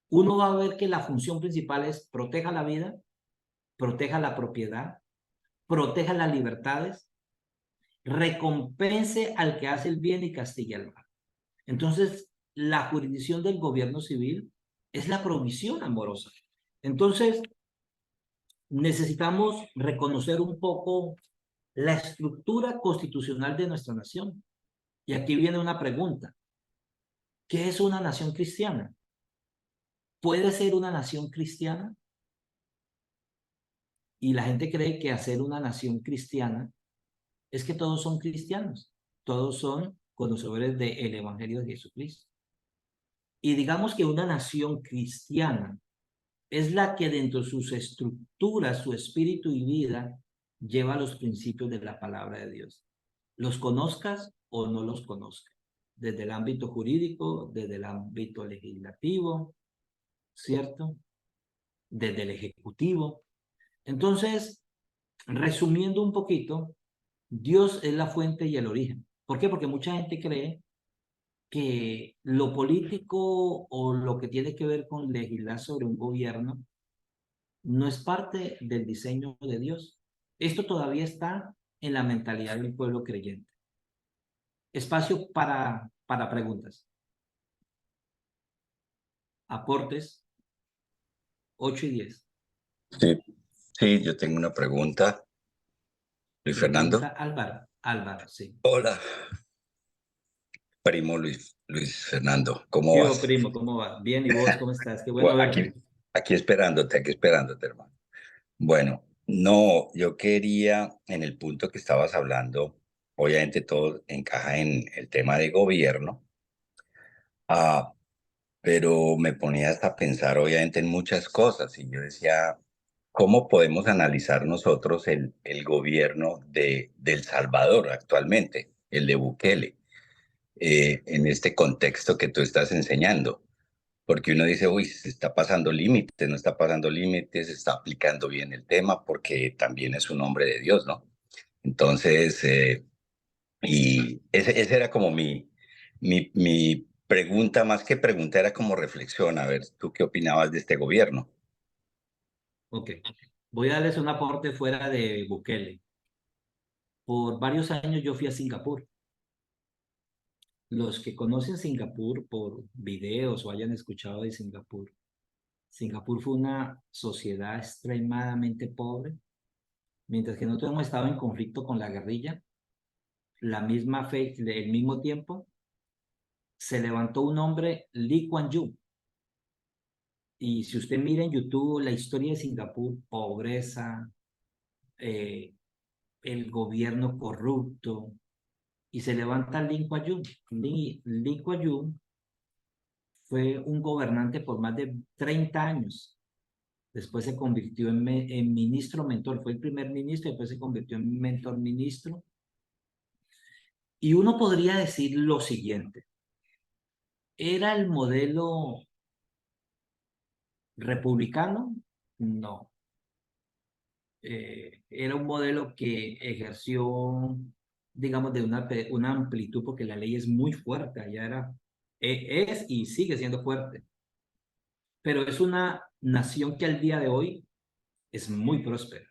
uno va a ver que la función principal es proteja la vida, proteja la propiedad, proteja las libertades, recompense al que hace el bien y castigue al mal. Entonces, la jurisdicción del gobierno civil es la provisión amorosa. Entonces, necesitamos reconocer un poco la estructura constitucional de nuestra nación. Y aquí viene una pregunta. ¿Qué es una nación cristiana? ¿Puede ser una nación cristiana? Y la gente cree que hacer una nación cristiana es que todos son cristianos, todos son conocedores del Evangelio de Jesucristo. Y digamos que una nación cristiana es la que dentro de sus estructuras, su espíritu y vida, lleva los principios de la palabra de Dios. Los conozcas o no los conozcas, desde el ámbito jurídico, desde el ámbito legislativo, ¿cierto? Desde el ejecutivo. Entonces, resumiendo un poquito, Dios es la fuente y el origen. ¿Por qué? Porque mucha gente cree que lo político o lo que tiene que ver con legislar sobre un gobierno no es parte del diseño de Dios. Esto todavía está en la mentalidad del pueblo creyente. Espacio para preguntas. Aportes 8 y 10. Sí, sí, yo tengo una pregunta. Luis Fernando. Pregunta Álvaro. Álvaro, sí. Hola, primo Luis Fernando, ¿cómo Yo, vas? primo, ¿cómo va? Bien, ¿y vos cómo estás? Qué bueno Aquí, verte. aquí esperándote, hermano. Bueno, no, yo quería, en el punto que estabas hablando, obviamente todo encaja en el tema de gobierno, ah, pero me ponía hasta a pensar, obviamente, en muchas cosas, y yo decía, ¿cómo podemos analizar nosotros el gobierno de El Salvador actualmente, el de Bukele? En este contexto que tú estás enseñando. Porque uno dice, uy, se está pasando límites, no está pasando límites, se está aplicando bien el tema, porque también es un hombre de Dios, ¿no? Entonces, y ese era como mi pregunta, más que pregunta, era como reflexión, a ver, ¿tú qué opinabas de este gobierno? Ok. Voy a darles un aporte fuera de Bukele. Por varios años yo fui a Singapur. Los que conocen Singapur por videos o hayan escuchado de Singapur, Singapur fue una sociedad extremadamente pobre, mientras que nosotros hemos estado en conflicto con la guerrilla, la misma fe, el mismo tiempo, se levantó un hombre, Lee Kuan Yew. Y si usted mira en YouTube la historia de Singapur, pobreza, el gobierno corrupto, y se levanta Lee Kuan Yew. Lee Kuan Yew fue un gobernante por más de 30 años. Después se convirtió en ministro mentor, fue el primer ministro, después se convirtió en mentor ministro. Y uno podría decir lo siguiente, ¿era el modelo republicano? No. Era un modelo que ejerció, digamos, de una amplitud, porque la ley es muy fuerte, allá es y sigue siendo fuerte. Pero es una nación que al día de hoy es muy próspera.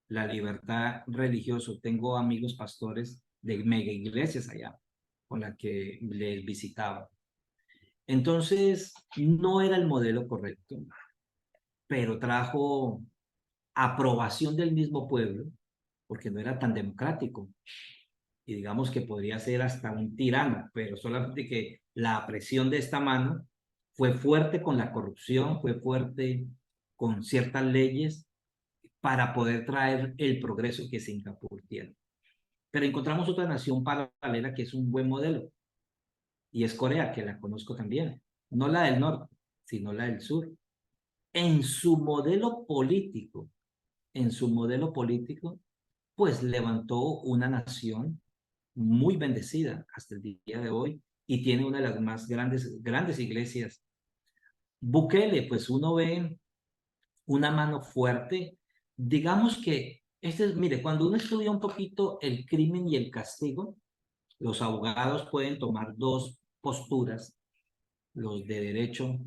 La libertad religiosa. Tengo amigos pastores de mega iglesias allá, con la que les visitaba. Entonces, no era el modelo correcto, pero trajo aprobación del mismo pueblo, porque no era tan democrático. Y digamos que podría ser hasta un tirano, pero solamente que la presión de esta mano fue fuerte con la corrupción, fue fuerte con ciertas leyes para poder traer el progreso que Singapur tiene. Pero encontramos otra nación paralela que es un buen modelo, y es Corea, que la conozco también. No la del norte, sino la del sur. en su modelo político, en su modelo político, pues levantó una nación muy bendecida hasta el día de hoy y tiene una de las más grandes iglesias. Bukele, pues uno ve una mano fuerte. Digamos que, mire, cuando uno estudia un poquito el crimen y el castigo, los abogados pueden tomar dos posturas, los de derecho,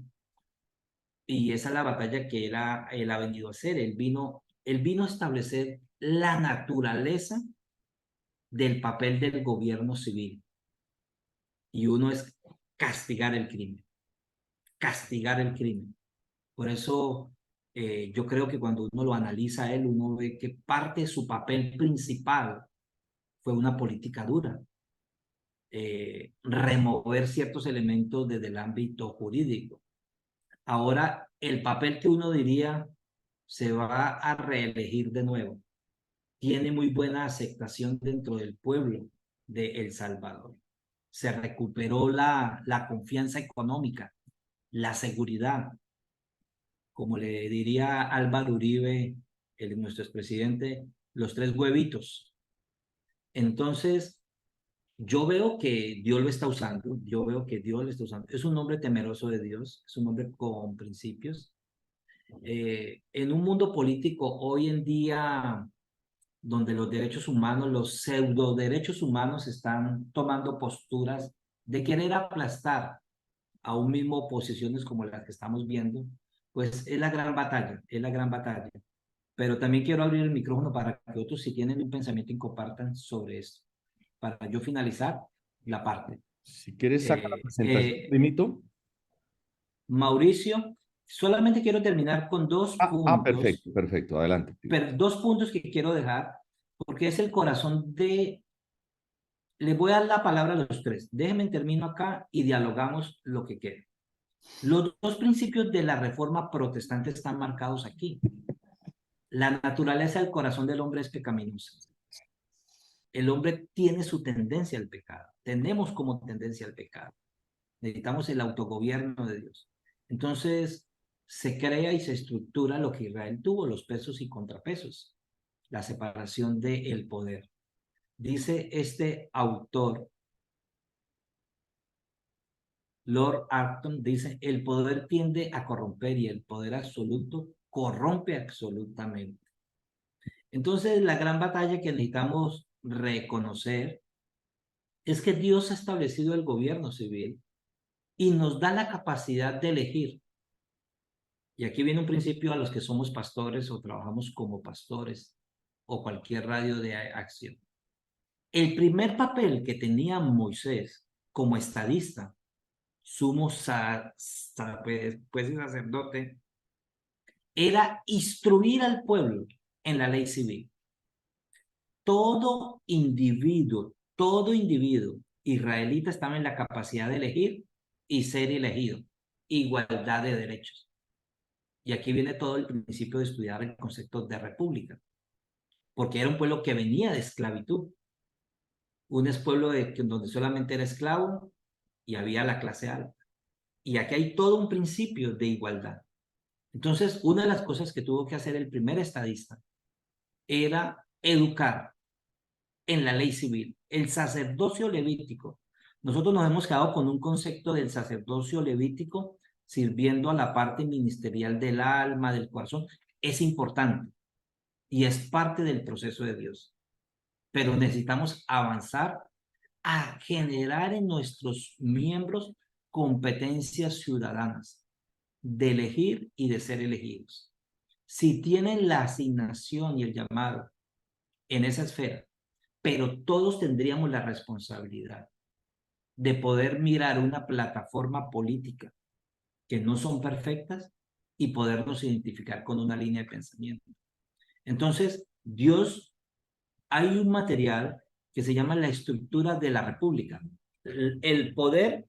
y esa es la batalla que él ha venido a hacer. Él vino a establecer la naturaleza del papel del gobierno civil. Y uno es castigar el crimen, castigar el crimen. Por eso yo creo que cuando uno lo analiza a él, uno ve que parte de su papel principal fue una política dura, remover ciertos elementos desde el ámbito jurídico. Ahora, el papel que uno diría se va a reelegir de nuevo, tiene muy buena aceptación dentro del pueblo de El Salvador. Se recuperó la confianza económica, la seguridad, como le diría Álvaro Uribe, nuestro expresidente, los tres huevitos. Entonces, yo veo que Dios lo está usando, yo veo que Dios lo está usando. Es un hombre temeroso de Dios, es un hombre con principios. En un mundo político hoy en día, donde los derechos humanos, los pseudo derechos humanos están tomando posturas de querer aplastar aún mismo posiciones como las que estamos viendo, pues es la gran batalla, es la gran batalla. Pero también quiero abrir el micrófono para que otros, si tienen un pensamiento, y compartan sobre esto, para yo finalizar la parte. Si quieres, saca la presentación, primito. Mauricio, solamente quiero terminar con dos puntos. Perfecto, perfecto, adelante. Pero dos puntos que quiero dejar, porque es el corazón de... Les voy a dar la palabra a los tres. Déjenme termino acá y dialogamos lo que quede. Los dos principios de la reforma protestante están marcados aquí. La naturaleza del corazón del hombre es pecaminosa. El hombre tiene su tendencia al pecado. Tenemos como tendencia al pecado. Necesitamos el autogobierno de Dios. Entonces, se crea y se estructura lo que Israel tuvo, los pesos y contrapesos, la separación del poder. Dice este autor, Lord Acton, dice, el poder tiende a corromper y el poder absoluto corrompe absolutamente. Entonces, la gran batalla que necesitamos reconocer es que Dios ha establecido el gobierno civil y nos da la capacidad de elegir. Y aquí viene un principio a los que somos pastores o trabajamos como pastores o cualquier radio de acción. El primer papel que tenía Moisés como estadista, sumo sacerdote, era instruir al pueblo en la ley civil. Todo individuo israelita estaba en la capacidad de elegir y ser elegido. Igualdad de derechos. Y aquí viene todo el principio de estudiar el concepto de república, porque era un pueblo que venía de esclavitud. Un pueblo donde solamente era esclavo y había la clase alta. Y aquí hay todo un principio de igualdad. Entonces, una de las cosas que tuvo que hacer el primer estadista era educar en la ley civil, el sacerdocio levítico. Nosotros nos hemos quedado con un concepto del sacerdocio levítico sirviendo a la parte ministerial del alma, del corazón. Es importante y es parte del proceso de Dios. Pero necesitamos avanzar a generar en nuestros miembros competencias ciudadanas de elegir y de ser elegidos. Si tienen la asignación y el llamado en esa esfera, pero todos tendríamos la responsabilidad de poder mirar una plataforma política que no son perfectas y podernos identificar con una línea de pensamiento. Entonces, hay un material que se llama la estructura de la república. El poder,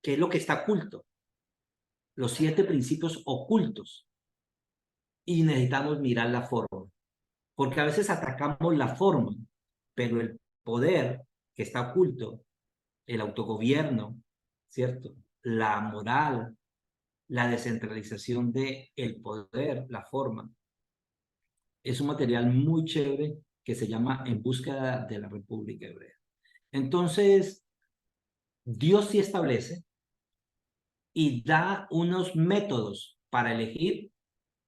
que es lo que está oculto, los 7 principios ocultos, y necesitamos mirar la forma, porque a veces atacamos la forma, pero el poder que está oculto, el autogobierno, ¿cierto? La moral, la descentralización del poder, la forma. Es un material muy chévere que se llama En búsqueda de la República Hebrea. Entonces, Dios sí establece y da unos métodos para elegir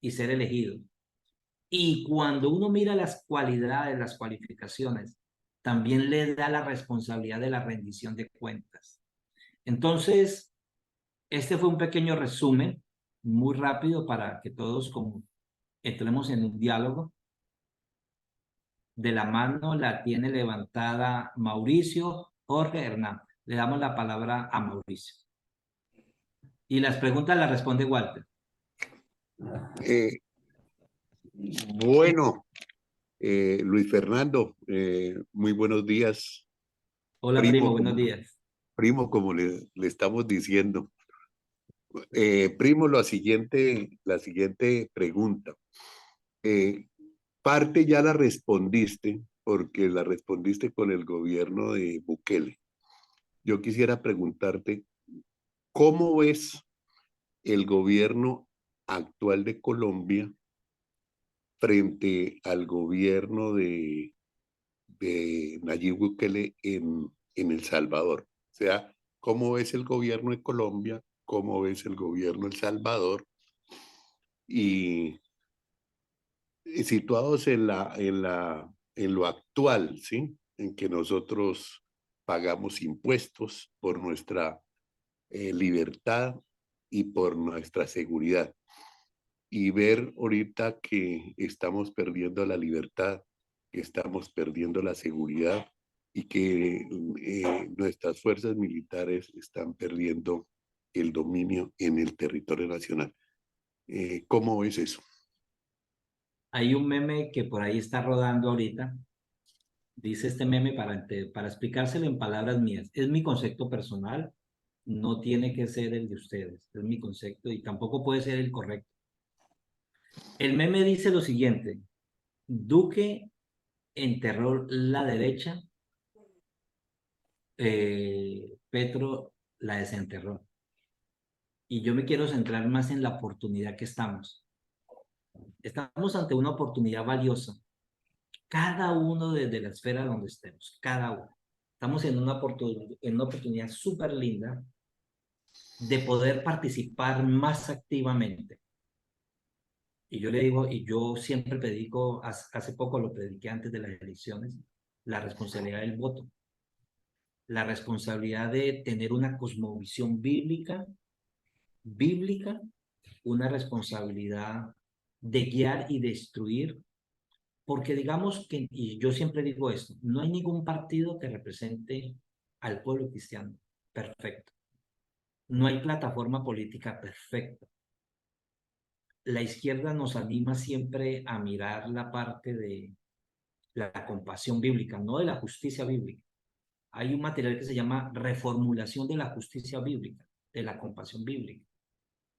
y ser elegido. Y cuando uno mira las cualidades, las cualificaciones, también le da la responsabilidad de la rendición de cuentas. Entonces, este fue un pequeño resumen, muy rápido para que todos como entremos en un diálogo. De la mano la tiene levantada Mauricio Jorge Hernán. Le damos la palabra a Mauricio. Y las preguntas las responde Walter. Bueno, Luis Fernando, muy buenos días. Hola, primo, buenos días. Primo, como le estamos diciendo. Primo, la siguiente pregunta. Parte ya la respondiste, porque la respondiste con el gobierno de Bukele. Yo quisiera preguntarte, ¿cómo ves el gobierno actual de Colombia frente al gobierno de Nayib Bukele en El Salvador? O sea, ¿cómo ves el gobierno de Colombia? ¿Cómo ves el gobierno de El Salvador? Y situados en lo actual, ¿sí? En que nosotros pagamos impuestos por nuestra libertad y por nuestra seguridad. Y ver ahorita que estamos perdiendo la libertad, que estamos perdiendo la seguridad y que nuestras fuerzas militares están perdiendo el dominio en el territorio nacional. ¿Cómo ves eso? Hay un meme que por ahí está rodando ahorita. Dice este meme para explicárselo en palabras mías. Es mi concepto personal, no tiene que ser el de ustedes. Es mi concepto y tampoco puede ser el correcto. El meme dice lo siguiente: Duque enterró la derecha, Petro la desenterró. Y yo me quiero centrar más en la oportunidad que estamos. Estamos ante una oportunidad valiosa. Cada uno desde la esfera donde estemos, cada uno. Estamos en una oportunidad súper linda de poder participar más activamente. Y yo le digo, y yo siempre predico, hace poco lo prediqué antes de las elecciones, la responsabilidad del voto. La responsabilidad de tener una cosmovisión bíblica, una responsabilidad de guiar y destruir, porque digamos que, y yo siempre digo esto, no hay ningún partido que represente al pueblo cristiano perfecto. No hay plataforma política perfecta. La izquierda nos anima siempre a mirar la parte de la compasión bíblica, no de la justicia bíblica. Hay un material que se llama reformulación de la justicia bíblica, de la compasión bíblica,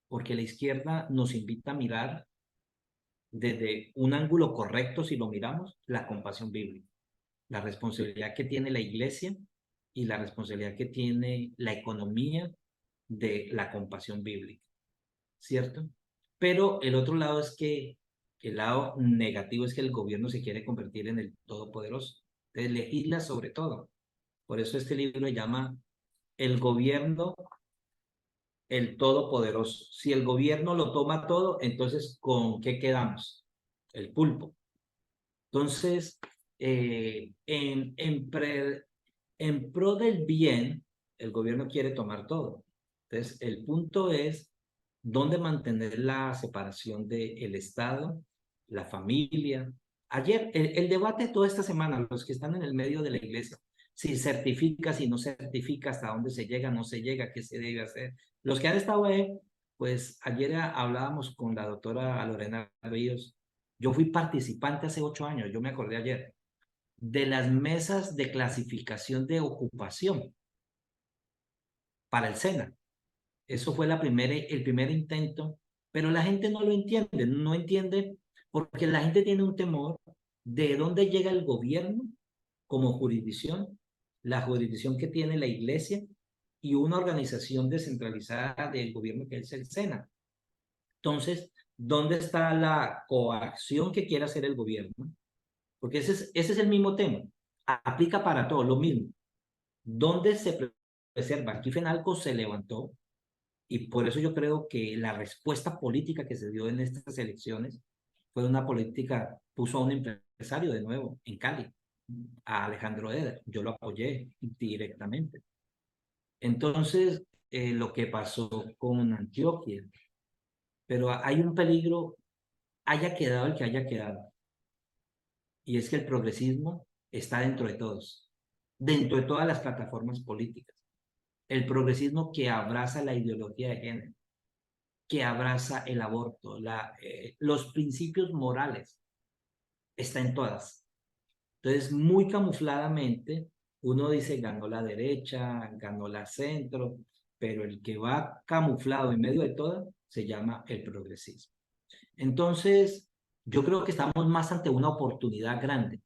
porque la izquierda nos invita a mirar desde un ángulo correcto, si lo miramos, la compasión bíblica, la responsabilidad que tiene la iglesia y la responsabilidad que tiene la economía de la compasión bíblica, ¿cierto? Pero el otro lado es que, el lado negativo es que el gobierno se quiere convertir en el todopoderoso, entonces legisla sobre todo. Por eso este libro se llama El gobierno, el todopoderoso. Si el gobierno lo toma todo, entonces ¿con qué quedamos? El pulpo. Entonces, en pro del bien, el gobierno quiere tomar todo. Entonces, el punto es dónde mantener la separación del Estado, la familia. Ayer, el debate toda esta semana, los que están en el medio de la iglesia, si certifica, si no certifica, hasta dónde se llega, no se llega, qué se debe hacer. Los que han estado ahí, pues ayer hablábamos con la doctora Lorena Ríos. Yo fui participante hace 8 años, yo me acordé ayer, de las mesas de clasificación de ocupación para el SENA. Eso fue el primer intento, pero la gente no lo entiende, no entiende porque la gente tiene un temor de dónde llega el gobierno como jurisdicción, la jurisdicción que tiene la iglesia y una organización descentralizada del gobierno que es el SENA. Entonces, ¿dónde está la coacción que quiere hacer el gobierno? Porque ese es el mismo tema. Aplica para todo, lo mismo. ¿Dónde se preserva? Aquí FENALCO se levantó y por eso yo creo que la respuesta política que se dio en estas elecciones fue una política, puso a un empresario de nuevo en Cali, a Alejandro Eder. Yo lo apoyé directamente. Entonces, lo que pasó con Antioquia, pero hay un peligro, haya quedado el que haya quedado, y es que el progresismo está dentro de todos, dentro de todas las plataformas políticas. El progresismo que abraza la ideología de género, que abraza el aborto, los principios morales, está en todas. Entonces, muy camufladamente, uno dice ganó la derecha, ganó la centro, pero el que va camuflado en medio de todas se llama el progresismo. Entonces, yo creo que estamos más ante una oportunidad grande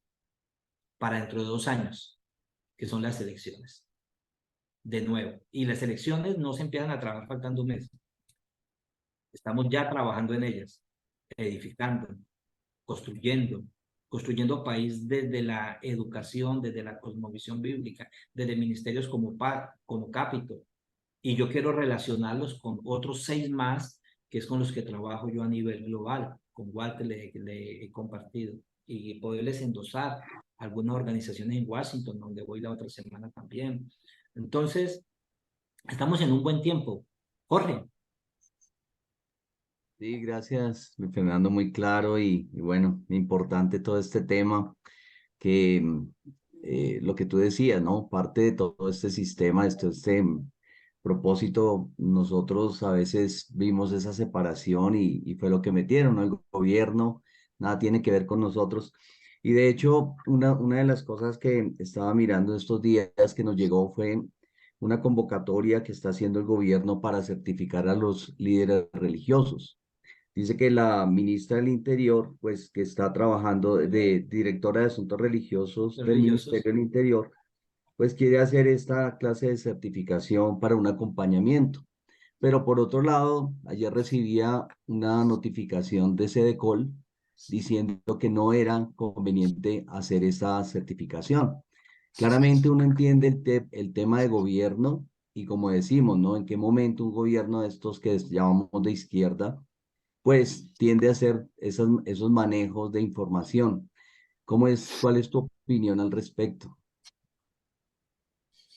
para dentro de 2 años, que son las elecciones. De nuevo. Y las elecciones no se empiezan a trabajar faltando un mes. Estamos ya trabajando en ellas, edificando, construyendo país desde la educación, desde la cosmovisión bíblica, desde ministerios como Capito. Y yo quiero relacionarlos con otros 6 más, que es con los que trabajo yo a nivel global. Con Walter le he compartido. Y poderles endosar algunas organizaciones en Washington, donde voy la otra semana también. Entonces, estamos en un buen tiempo. Jorge. Sí, gracias, Fernando, muy claro y bueno, importante todo este tema que lo que tú decías, ¿no? Parte de todo este sistema, este propósito, nosotros a veces vimos esa separación y fue lo que metieron, ¿no? El gobierno, nada tiene que ver con nosotros. Y de hecho, una de las cosas que estaba mirando estos días que nos llegó fue una convocatoria que está haciendo el gobierno para certificar a los líderes religiosos. Dice que la ministra del Interior, pues que está trabajando de directora de Asuntos Religiosos del Ministerio del Interior, pues quiere hacer esta clase de certificación para un acompañamiento. Pero por otro lado, ayer recibía una notificación de Sedecol diciendo que no era conveniente hacer esa certificación. Claramente uno entiende el tema de gobierno y como decimos, ¿no? En qué momento un gobierno de estos que llamamos de izquierda pues tiende a hacer esos manejos de información. ¿Cuál es tu opinión al respecto?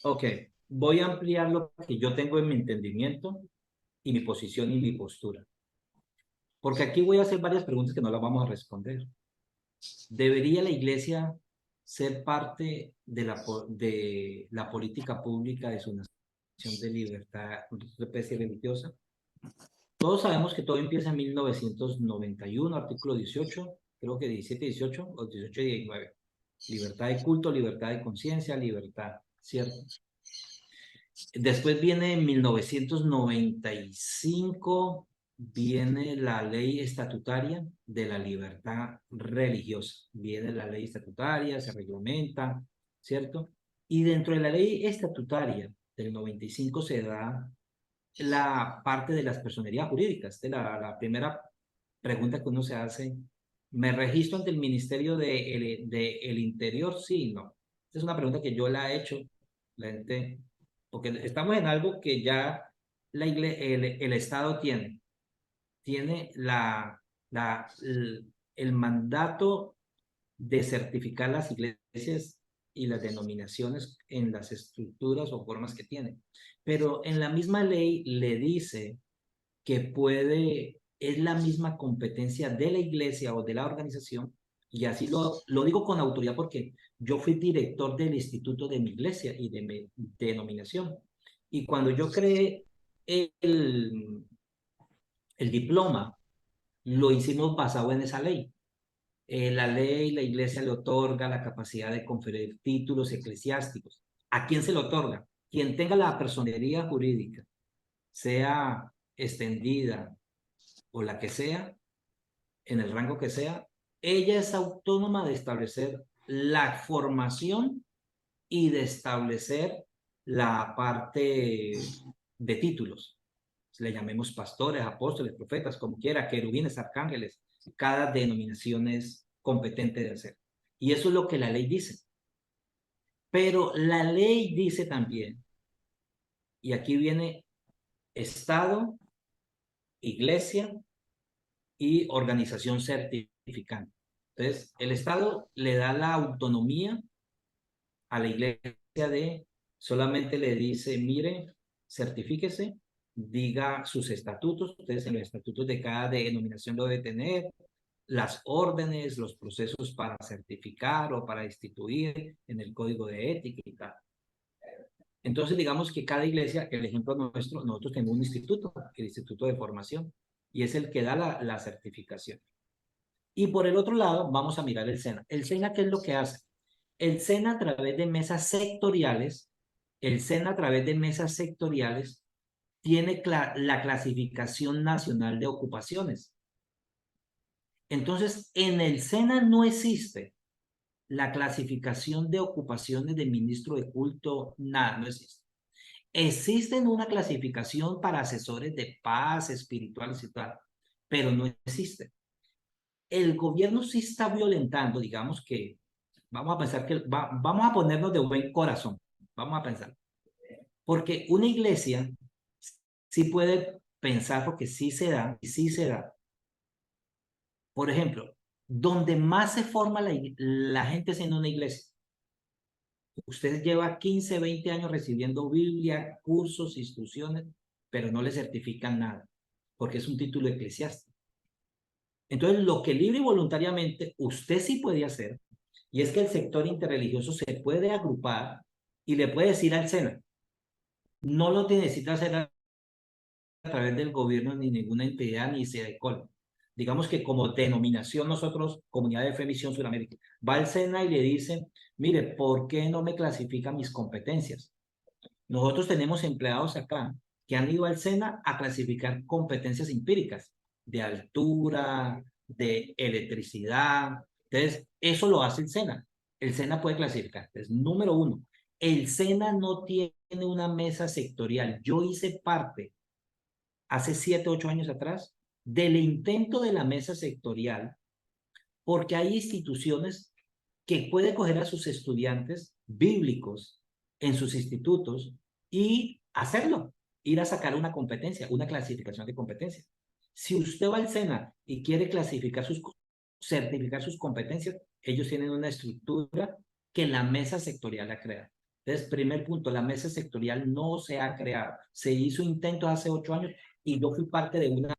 Ok, voy a ampliar lo que yo tengo en mi entendimiento y mi posición y mi postura. Porque aquí voy a hacer varias preguntas que no las vamos a responder. ¿Debería la iglesia ser parte de la política pública de su nación de libertad, de especie religiosa? Todos sabemos que todo empieza en 1991, artículo 18, creo que 17, 18 o 18 y 19. Libertad de culto, libertad de conciencia, libertad, ¿cierto? Después viene en 1995, viene la ley estatutaria de la libertad religiosa. Viene la ley estatutaria, se reglamenta, ¿cierto? Y dentro de la ley estatutaria del 95 se da la parte de las personerías jurídicas. La primera pregunta que uno se hace, ¿me registro ante el Ministerio del Interior? Sí, no. Esta es una pregunta que yo la he hecho, la gente, porque estamos en algo que ya el Estado tiene el mandato de certificar las iglesias y las denominaciones en las estructuras o formas que tienen. Pero en la misma ley le dice que es la misma competencia de la iglesia o de la organización, y así lo digo con autoridad porque yo fui director del instituto de mi iglesia y de mi denominación. Y cuando yo creé el diploma, lo hicimos basado en esa ley. La ley, la iglesia le otorga la capacidad de conferir títulos eclesiásticos. ¿A quién se le otorga? Quien tenga la personería jurídica, sea extendida o la que sea, en el rango que sea, ella es autónoma de establecer la formación y de establecer la parte de títulos. Le llamemos pastores, apóstoles, profetas, como quiera, querubines, arcángeles. Cada denominación es competente de hacer. Y eso es lo que la ley dice. Pero la ley dice también, y aquí viene Estado, Iglesia y organización certificante. Entonces, el Estado le da la autonomía a la Iglesia de solamente le dice, mire, certifíquese, diga sus estatutos, ustedes en los estatutos de cada denominación lo debe tener, las órdenes, los procesos para certificar o para instituir en el código de ética y tal. Entonces, digamos que cada iglesia, el ejemplo nuestro, nosotros tenemos un instituto, el Instituto de Formación, y es el que da la certificación. Y por el otro lado, vamos a mirar el SENA. ¿El SENA qué es lo que hace? El SENA a través de mesas sectoriales, tiene la clasificación nacional de ocupaciones. Entonces, en el SENA no existe la clasificación de ocupaciones de ministro de culto, nada, no existe. Existe una clasificación para asesores de paz, espirituales y tal, pero no existe. El gobierno sí está violentando, digamos que, vamos a pensar que, vamos a ponernos de buen corazón, vamos a pensar. Porque una iglesia sí puede pensar, porque sí se da, y sí se da. Por ejemplo, donde más se forma la gente es en una iglesia. Usted lleva 15, 20 años recibiendo Biblia, cursos, instrucciones, pero no le certifican nada, porque es un título eclesiástico. Entonces, lo que libre y voluntariamente usted sí puede hacer, y es que el sector interreligioso se puede agrupar y le puede decir al SENA, no lo necesita hacer a través del gobierno ni ninguna entidad ni SEDECOL. Digamos que como denominación nosotros, Comunidad de Fe Misión Sudamérica, va al SENA y le dice, mire, ¿por qué no me clasifican mis competencias? Nosotros tenemos empleados acá que han ido al SENA a clasificar competencias empíricas de altura, de electricidad. Entonces, eso lo hace el SENA. El SENA puede clasificar. Entonces, número uno, el SENA no tiene una mesa sectorial. Yo hice parte hace 7, 8 años atrás del intento de la mesa sectorial, porque hay instituciones que pueden coger a sus estudiantes bíblicos en sus institutos y hacerlo, ir a sacar una competencia, una clasificación de competencia. Si usted va al SENA y quiere certificar sus competencias, ellos tienen una estructura que la mesa sectorial ha creado. Entonces, primer punto, la mesa sectorial no se ha creado. Se hizo intento hace 8 años y yo fui parte de una